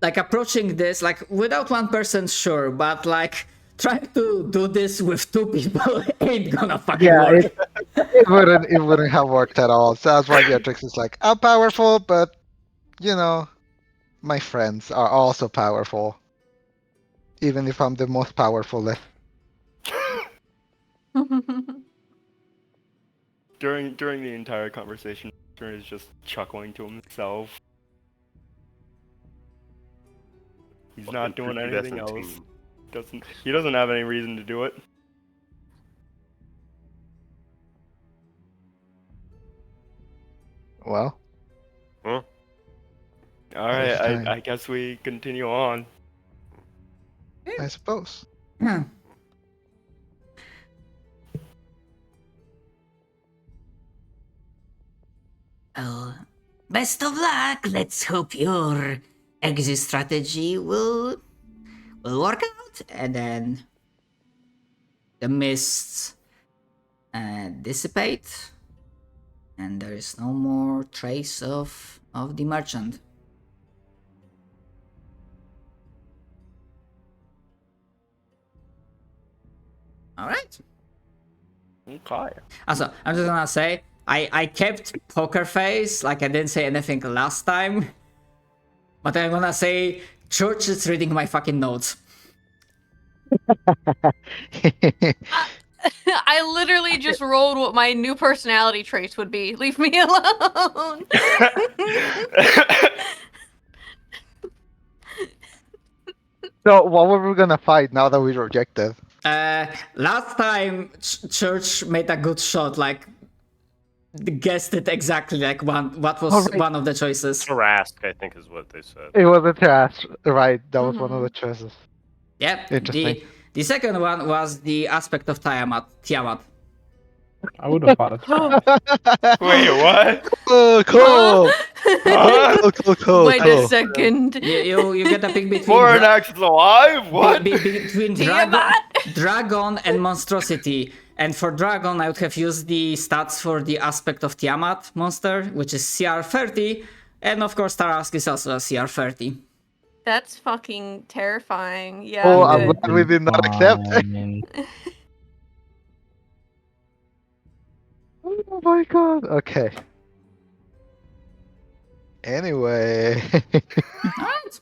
like approaching this, like without one person, sure, but like trying to do this with 2 people ain't gonna fucking work. it wouldn't have worked at all. So that's why Beatrix is like, I'm powerful, but my friends are also powerful. Even if I'm the most powerful left. During the entire conversation, Turner is just chuckling to himself. He's not doing anything else. He doesn't have any reason to do it. Well. Huh? Alright, I guess we continue on. I suppose. Well, best of luck. Let's hope your exit strategy will work out. And then the mists dissipate, and there is no more trace of the merchant. All right. Okay. Also, I'm just gonna say, I kept poker face, like I didn't say anything last time. But I'm gonna say, Church is reading my fucking notes. I literally just rolled what my new personality traits would be. Leave me alone. So what were we gonna fight now that we rejected? Last time, Church made a good shot, like, guessed it exactly, like, what was Alright. one of the choices. Tarask, I think is what they said. It was a trash, right? That was one of the choices. Yep. Interesting. The second one was the aspect of Tiamat. I would have thought of Wait, what? Oh, cool. Cool. Wait a second. You get a pick between Voronax is alive? What? between Dragon and Monstrosity. And for Dragon, I would have used the stats for the aspect of Tiamat monster, which is CR 30, and of course Tarask is also a CR 30. That's fucking terrifying. Yeah. Oh, I'm I'm good. glad we did not accept. Fine. Oh my god. Okay. Anyway. Alright.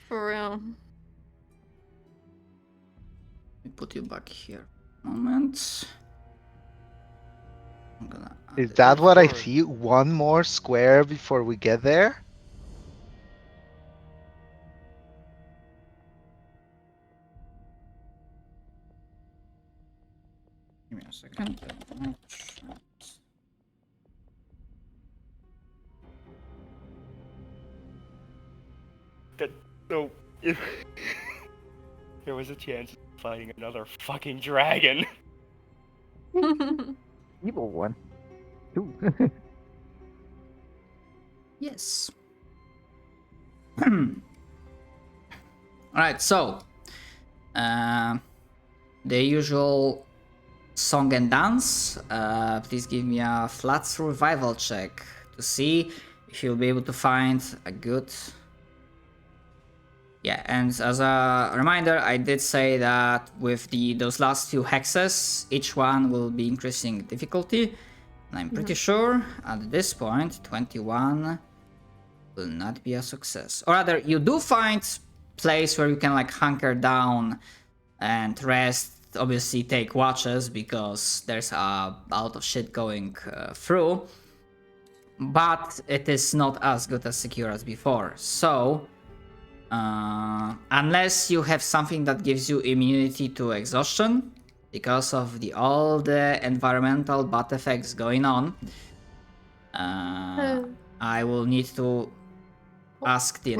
For real. Let me put you back here. Moment. I'm gonna add Is it. that what I Forward. see? One more square before we get there? Give me a second. So, if there was a chance of fighting another fucking dragon. Evil one. Two. Yes. Alright, so the usual song and dance. Please give me a flat survival check to see if you'll be able to find a good. Yeah, and as a reminder, I did say that with those last few hexes, each one will be increasing difficulty. And I'm pretty sure at this point, 21 will not be a success. Or rather, you do find place where you can like hunker down and rest. Obviously, take watches because there's a lot of shit going through. But it is not as good as secure as before. So, unless you have something that gives you immunity to exhaustion, because of all the environmental bad effects going on, I will need to ask the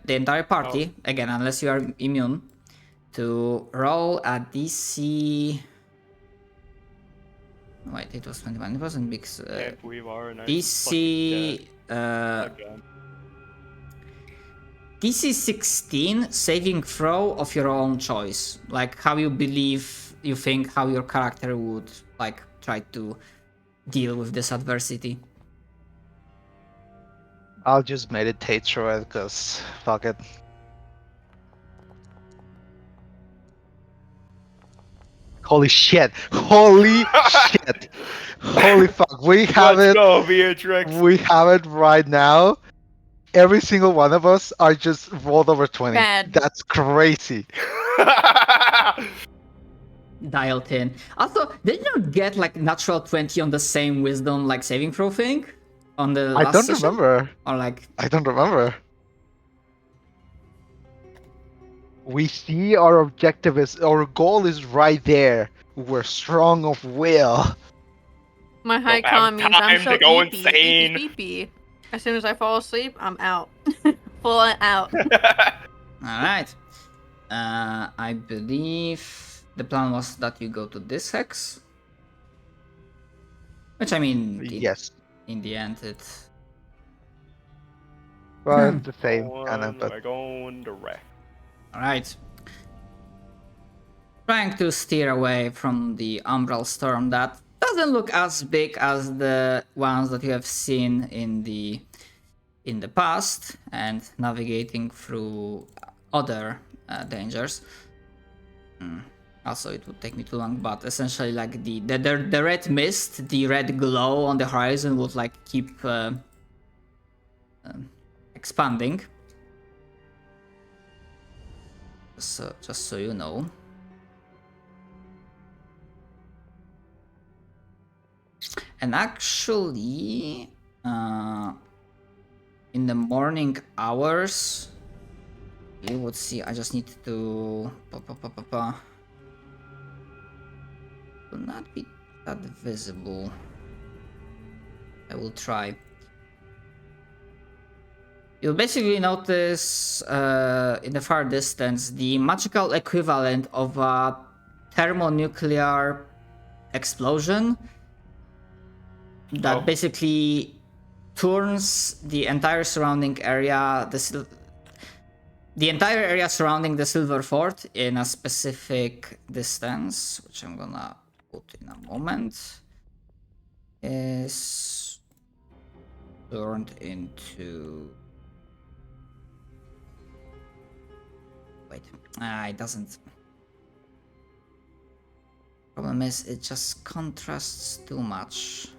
entire party, again, unless you are immune, to roll a DC. Wait, it was 21. It wasn't big. Can't believe our DC. DC 16 saving throw of your own choice, like how you think how your character would like try to deal with this adversity. I'll just meditate through it because fuck it. Holy shit! Holy shit! Holy fuck! We have Let's it. go, Beatrix. We have it right now. Every single one of us are just rolled over 20. Bad. That's crazy. Dialed in. Also, did you not get like natural 20 on the same wisdom like saving throw thing on the last I don't session? remember. Or like I don't remember. We see our objective is our goal is right there. We're strong of will. My high Don't have con means I'm time so to go eepy, insane. eepy. As soon as I fall asleep, I'm out. Full out. alright. I believe the plan was that you go to this hex. Which I mean Yes. in the end Well, it's the same kind of, but We're going direct. Alright. Trying to steer away from the umbral storm that doesn't look as big as the ones that you have seen in the past, and navigating through other dangers. Also, it would take me too long, but essentially, like the red mist, the red glow on the horizon would like keep expanding. So, just so you know. And actually, in the morning hours, you would see. I just need to will not be that visible. I will try. You'll basically notice in the far distance the magical equivalent of a thermonuclear explosion that basically turns the entire surrounding area, the entire area surrounding the Silver Fort in a specific distance, which I'm gonna put in a moment, is turned into... Wait, it doesn't. Problem is, it just contrasts too much.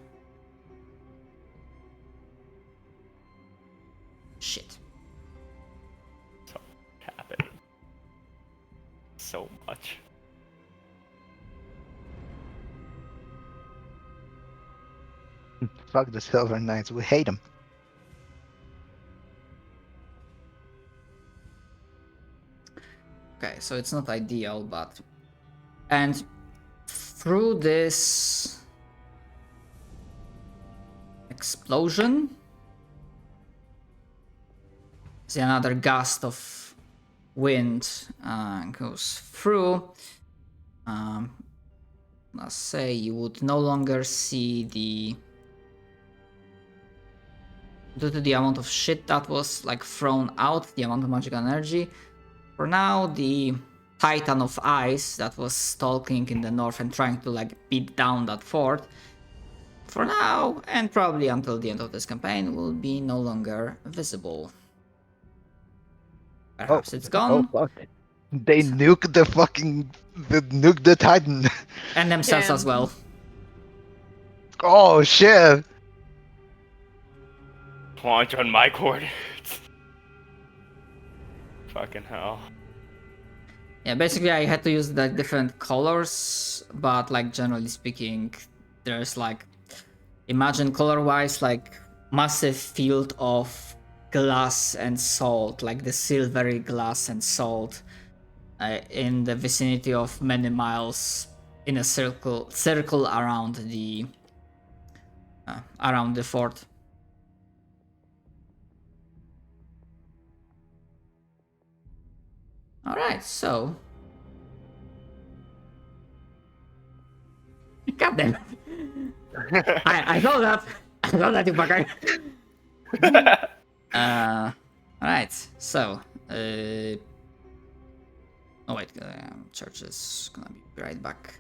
Shit. Happening. So much. fuck the Silver Knights. We hate them. Okay, so it's not ideal, but... And through this explosion, see another gust of wind goes through. Let's say you would no longer see the... Due to the amount of shit that was like thrown out, the amount of magical energy, for now the Titan of Ice that was stalking in the north and trying to like beat down that fort, for now and probably until the end of this campaign, will be no longer visible. Perhaps it's gone. Oh fuck! They nuke the Titan. And themselves Damn. as well. Oh shit! Launch on my coordinates. Fucking hell. Yeah, basically I had to use the different colors, but like generally speaking, there's like, imagine color-wise like massive field of glass and salt, like the silvery glass and salt in the vicinity of many miles in a circle around the fort. All right, so God damn it. I know that. I know that, you fucker. Alright, so oh wait, church is gonna be right back.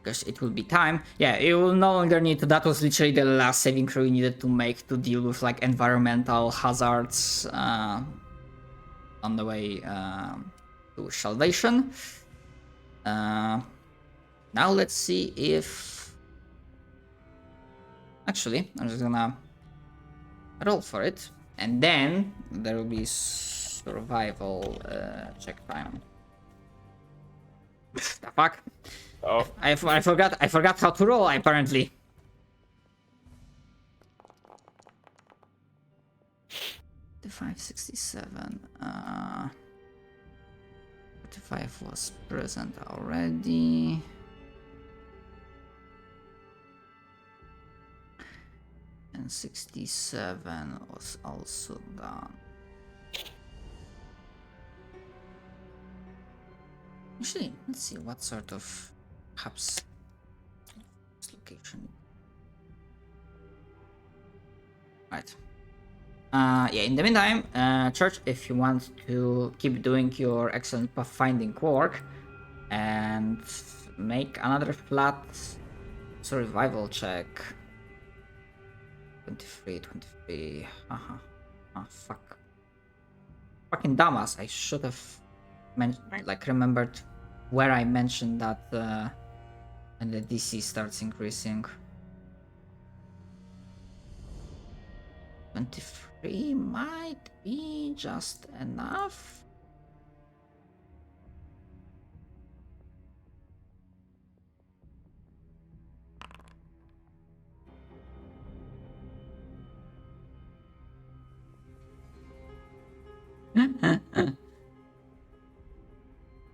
Because it will be time. Yeah, you will no longer need to. That was literally the last saving throw you needed to make to deal with like environmental hazards on the way to salvation. Now let's see if... Actually, I'm just gonna roll for it, and then there will be survival check time. The fuck? Oh. I forgot how to roll apparently. The 567. 45 was present already. And 67 was also done. Actually, let's see what sort of perhaps this location. Right. Yeah, in the meantime, Church, if you want to keep doing your excellent pathfinding work and make another flat survival check. 23. Haha. Oh, fuck. Fucking dumbass. I should have remembered where I mentioned that when the DC starts increasing. 23 might be just enough.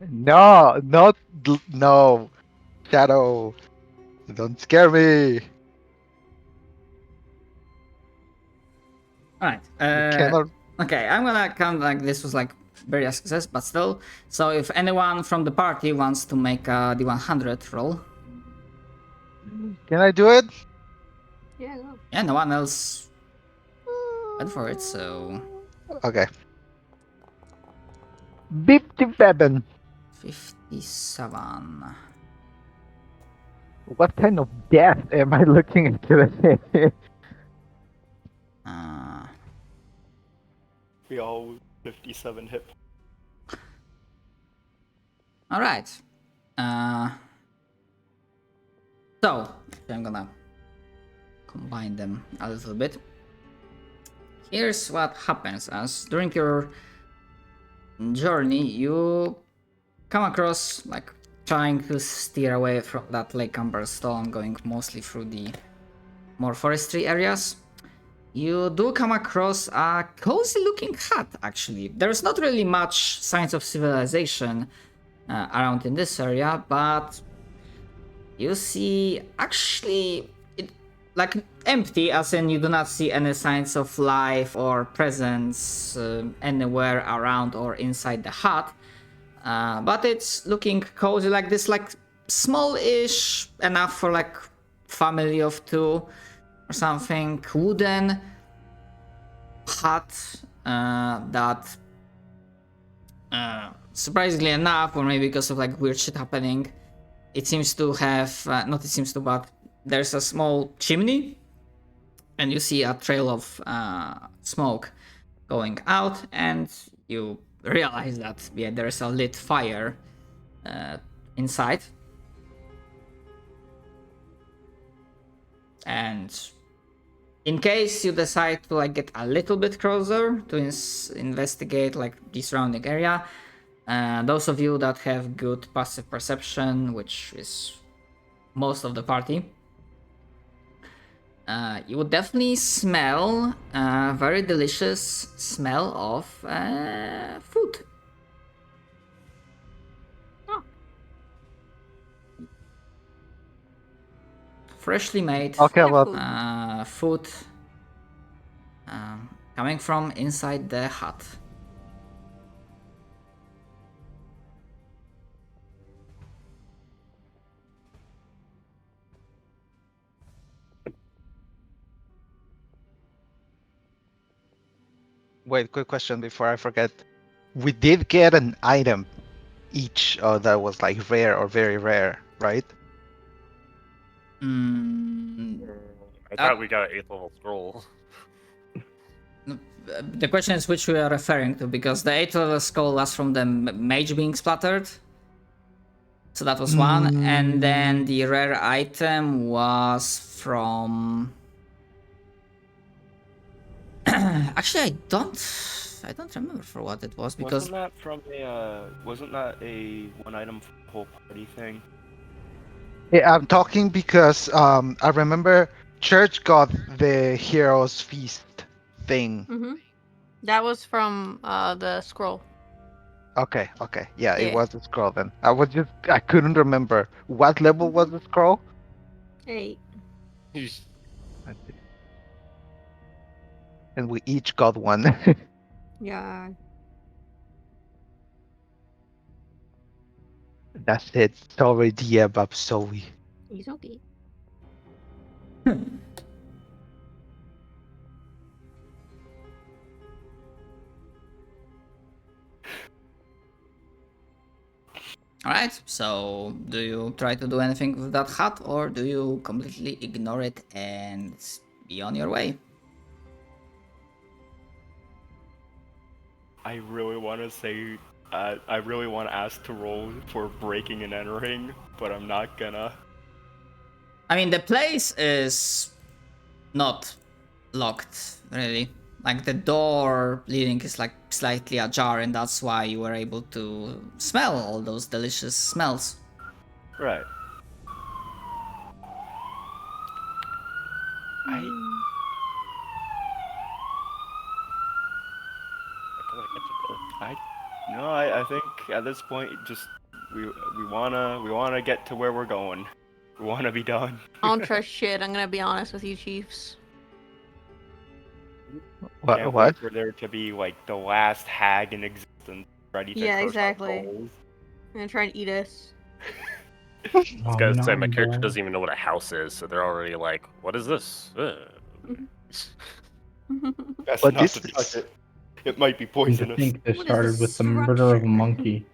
No, no, Shadow, don't scare me. Alright. You cannot. Okay, I'm gonna count like this was like very a success, but still. So if anyone from the party wants to make a D100 roll, Can I do it? Yeah, go. yeah, no one else went for it, so Okay. 57. 57. What kind of death am I looking into? Uh, We all 57 hit. Alright. So, I'm gonna combine them a little bit. Here's what happens as during your journey you come across like trying to steer away from that Lake Amberstone, going mostly through the more forestry areas. You do come across a cozy looking hut actually. There's not really much signs of civilization around in this area, but you see actually it like empty, as in you do not see any signs of life or presence anywhere around or inside the hut. But it's looking cozy, like this, like small-ish, enough for like family of two or something. Wooden hut that surprisingly enough, or maybe because of like weird shit happening, it seems to have not it seems to, but there's a small chimney and you see a trail of smoke going out, and you realize that there's a lit fire inside. And in case you decide to like get a little bit closer to investigate like the surrounding area, those of you that have good passive perception, which is most of the party, you would definitely smell a very delicious smell of food. Oh. Freshly made Okay, well, food coming from inside the hut. wait, quick question before I forget. We did get an item each that was like rare or very rare, right? I thought we got an 8th level scroll. The question is which we are referring to, because the 8th level skull was from the mage being splattered. So that was one, and then the rare item was from... Actually, I don't remember for what it was, because... Wasn't that a one item for the whole party thing? Yeah, I'm talking because I remember Church got the Heroes Feast thing. Mm-hmm. That was from the scroll. Okay, yeah, it Yeah. was a scroll then. I couldn't remember what level was the scroll. 8. Let's see. And we each got one. Yeah. That's it. Sorry, dear Babsowi. He's okay. Alright, so do you try to do anything with that hut, or do you completely ignore it and be on your way? I really want to say, I really want to ask to roll for breaking and entering, but I'm not gonna. I mean, the place is not locked, really. Like, the door leading is like slightly ajar, and that's why you were able to smell all those delicious smells. Right. I think at this point, just we wanna get to where we're going. We wanna be done. I don't trust shit. I'm gonna be honest with you, Chiefs. Can't What? wait for there to be like the last hag in existence, ready to Yeah, curse our exactly. souls. I'm gonna try and eat us. I was gonna say, my Nom character nom. doesn't even know what a house is, so they're already like, what is this? Best What not is to this? touch it. It might be And to poisonous. think this What is started this with the murder of a structure? monkey.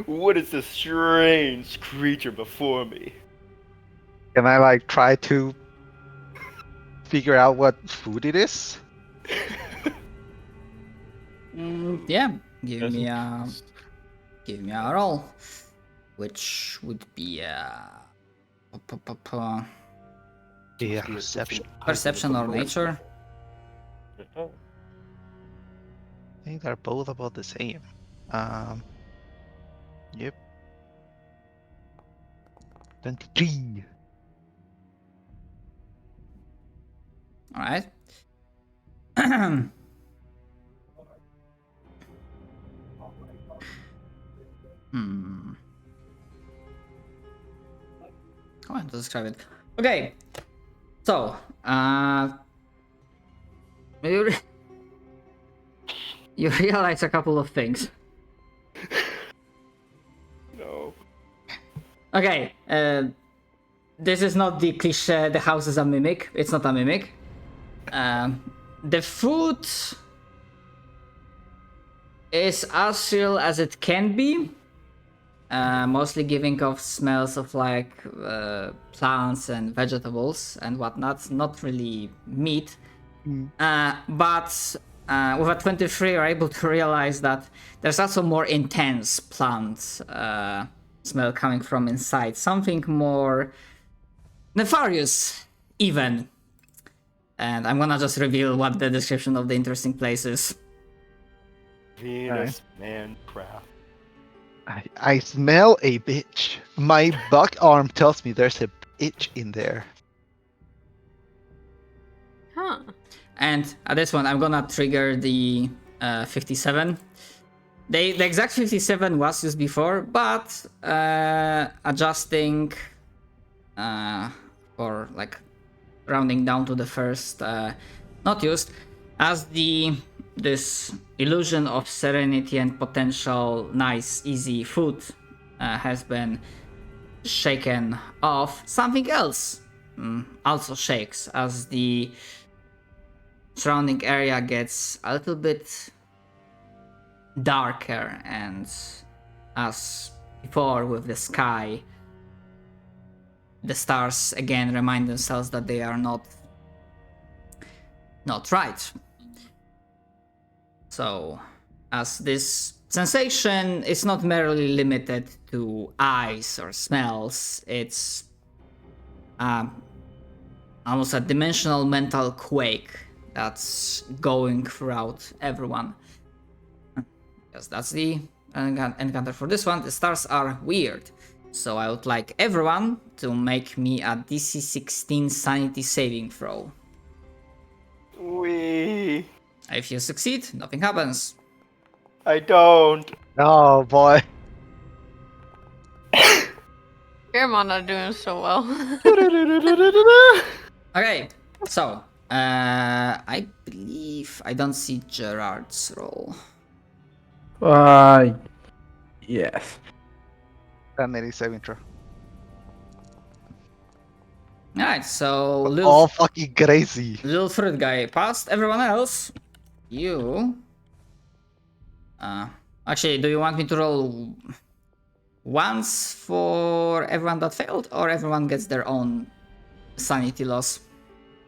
What is this strange creature before me? Can I like try to figure out what food it is? Yeah, give me a roll, which would be Yeah, reception. perception or nature. I think they're both about the same. Yep. 23. All right. How to describe it? Okay. So, you, you realize a couple of things. No. Okay. This is not the cliche. The house is a mimic. It's not a mimic. The food is as real as it can be. Mostly giving off smells of like plants and vegetables and whatnot, not really meat. But with a 23, you're able to realize that there's also more intense plant smell coming from inside, something more nefarious, even. And I'm gonna just reveal what the description of the interesting place is. Venus Mancraft. I smell a bitch. My buck arm tells me there's a bitch in there. Huh. And at this one, I'm gonna trigger the 57. The exact 57 was used before, but adjusting or like rounding down to the first not used, as this illusion of serenity and potential nice easy food has been shaken off, something else also shakes as the surrounding area gets a little bit darker, and as before with the sky, the stars again remind themselves that they are not right. So, as this sensation is not merely limited to eyes or smells, it's almost a dimensional mental quake that's going throughout everyone. Because that's the encounter for this one. The stars are weird. So I would like everyone to make me a DC 16 sanity saving throw. Wee. If you succeed, nothing happens. I don't. Oh boy. Paramount not doing so well. Okay, so I believe I don't see Gerard's roll. Yes. Sanity saving throw. Alright, so All fucking crazy. little fruit guy passed. Everyone else, you. Actually, do you want me to roll? once for everyone that failed, or everyone gets their own sanity loss?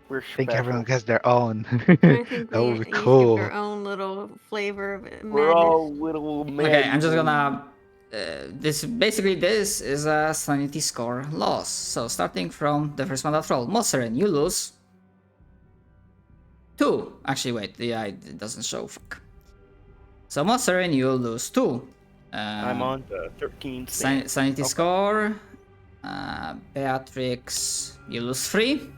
We're I think everyone special. gets their own. I think That would be we each cool. give our own little flavor of it. We're all little mad. Okay, I'm just gonna. This is a sanity score loss. So starting from the first one that rolled, Mosseren, you lose 2. Actually, wait, yeah, it doesn't show. Fuck. So Mosseren, you lose 2. I'm on the 13th. Sanity score. Beatrix, you lose 3.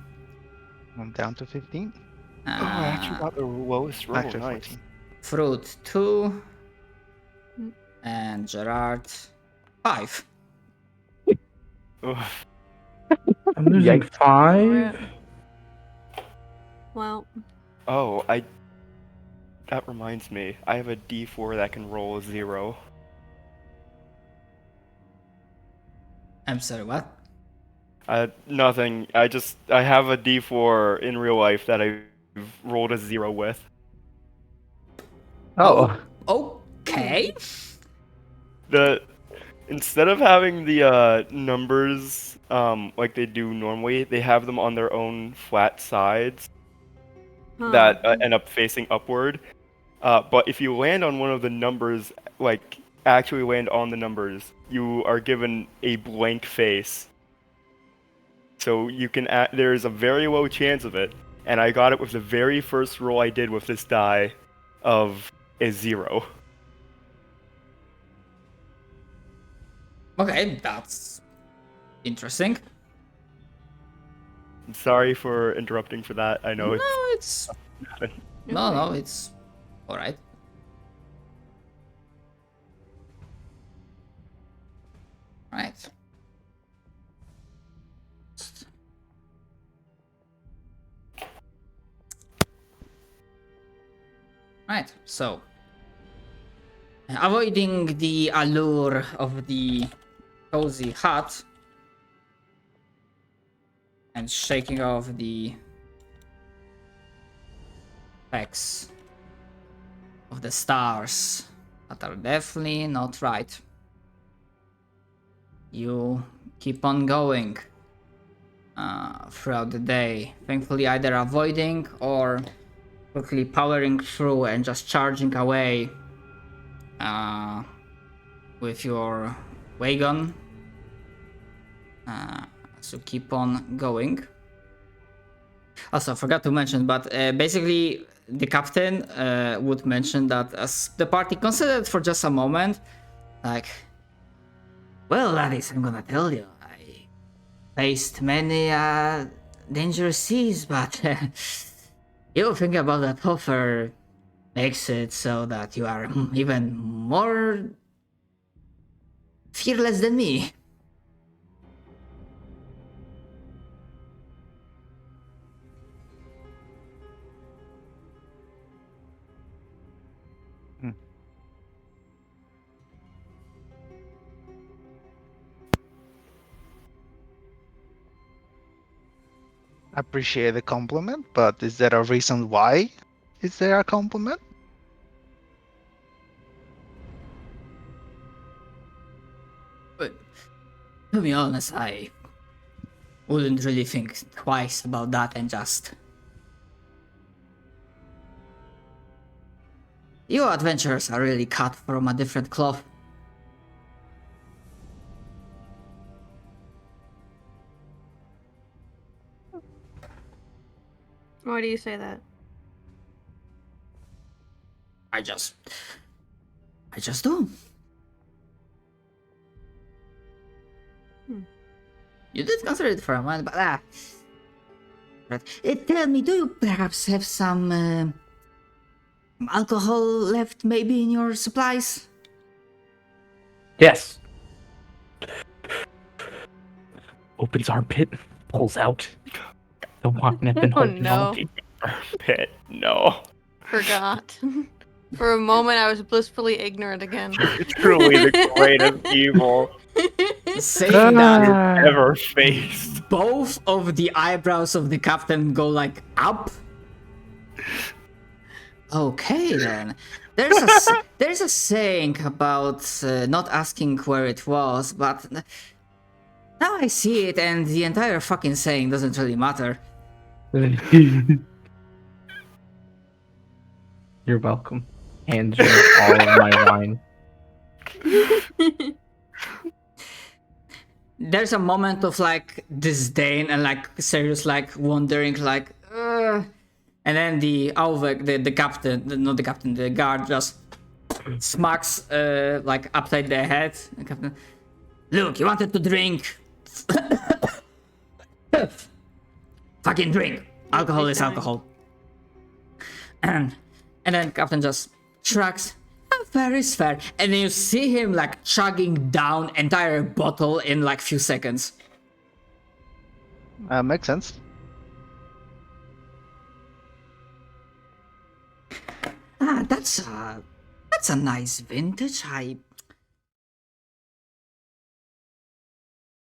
I'm down to 15. Oh, I actually got the lowest roll. Actually, Nice. 14. Fruit 2. And Gerard 5. Ugh. I'm losing Yikes. 5. Well, Oh, that reminds me. I have a D4 that can roll a 0. I'm sorry, what? Nothing. I have a D4 in real life that I've rolled a 0 with. Oh. Okay. Instead of having the numbers like they do normally, they have them on their own flat sides that end up facing upward. But if you land on one of the numbers, like actually land on the numbers, you are given a blank face. So you can there's a very low chance of it, and I got it with the very first roll I did with this die of a 0. Okay, that's interesting. Sorry for interrupting for that. I know it's no, it's all right. Right. Right. So, avoiding the allure of the cozy hut and shaking off the effects of the stars that are definitely not right. You keep on going throughout the day, thankfully either avoiding or quickly powering through and just charging away with your wagon. So keep on going. Also, I forgot to mention, but basically the captain would mention that as the party considered for just a moment, like, well, laddies, I'm gonna tell you, I faced many dangerous seas, but you think about that offer makes it so that you are even more fearless than me. I appreciate the compliment, but is there a reason why? Is there a compliment? But to be honest, I wouldn't really think twice about that and just... You adventurers are really cut from a different cloth. Why do you say that? I just do. You did consider it for a moment, but Right. Tell me, do you perhaps have some alcohol left maybe in your supplies? Yes. Opens armpit, pulls out the wine and then Oh, holds it no. on. Pit. No. Forgot. For a moment, I was blissfully ignorant again. Truly the greatest evil Saying that, ever faced. both of the eyebrows of the captain go like up. Okay then. There's a saying about not asking where it was, but now I see it, and the entire fucking saying doesn't really matter. You're welcome. Hands you all of my wine. There's a moment of like disdain and like serious like wondering like and then the Alvek, the captain, not the captain, the guard just smacks like upside the head. The captain, look, you wanted to drink. Fucking drink. Alcohol is alcohol. And then captain just shrugs. Fair is fair. And then you see him like chugging down entire bottle in like few seconds. Makes sense. That's a nice vintage.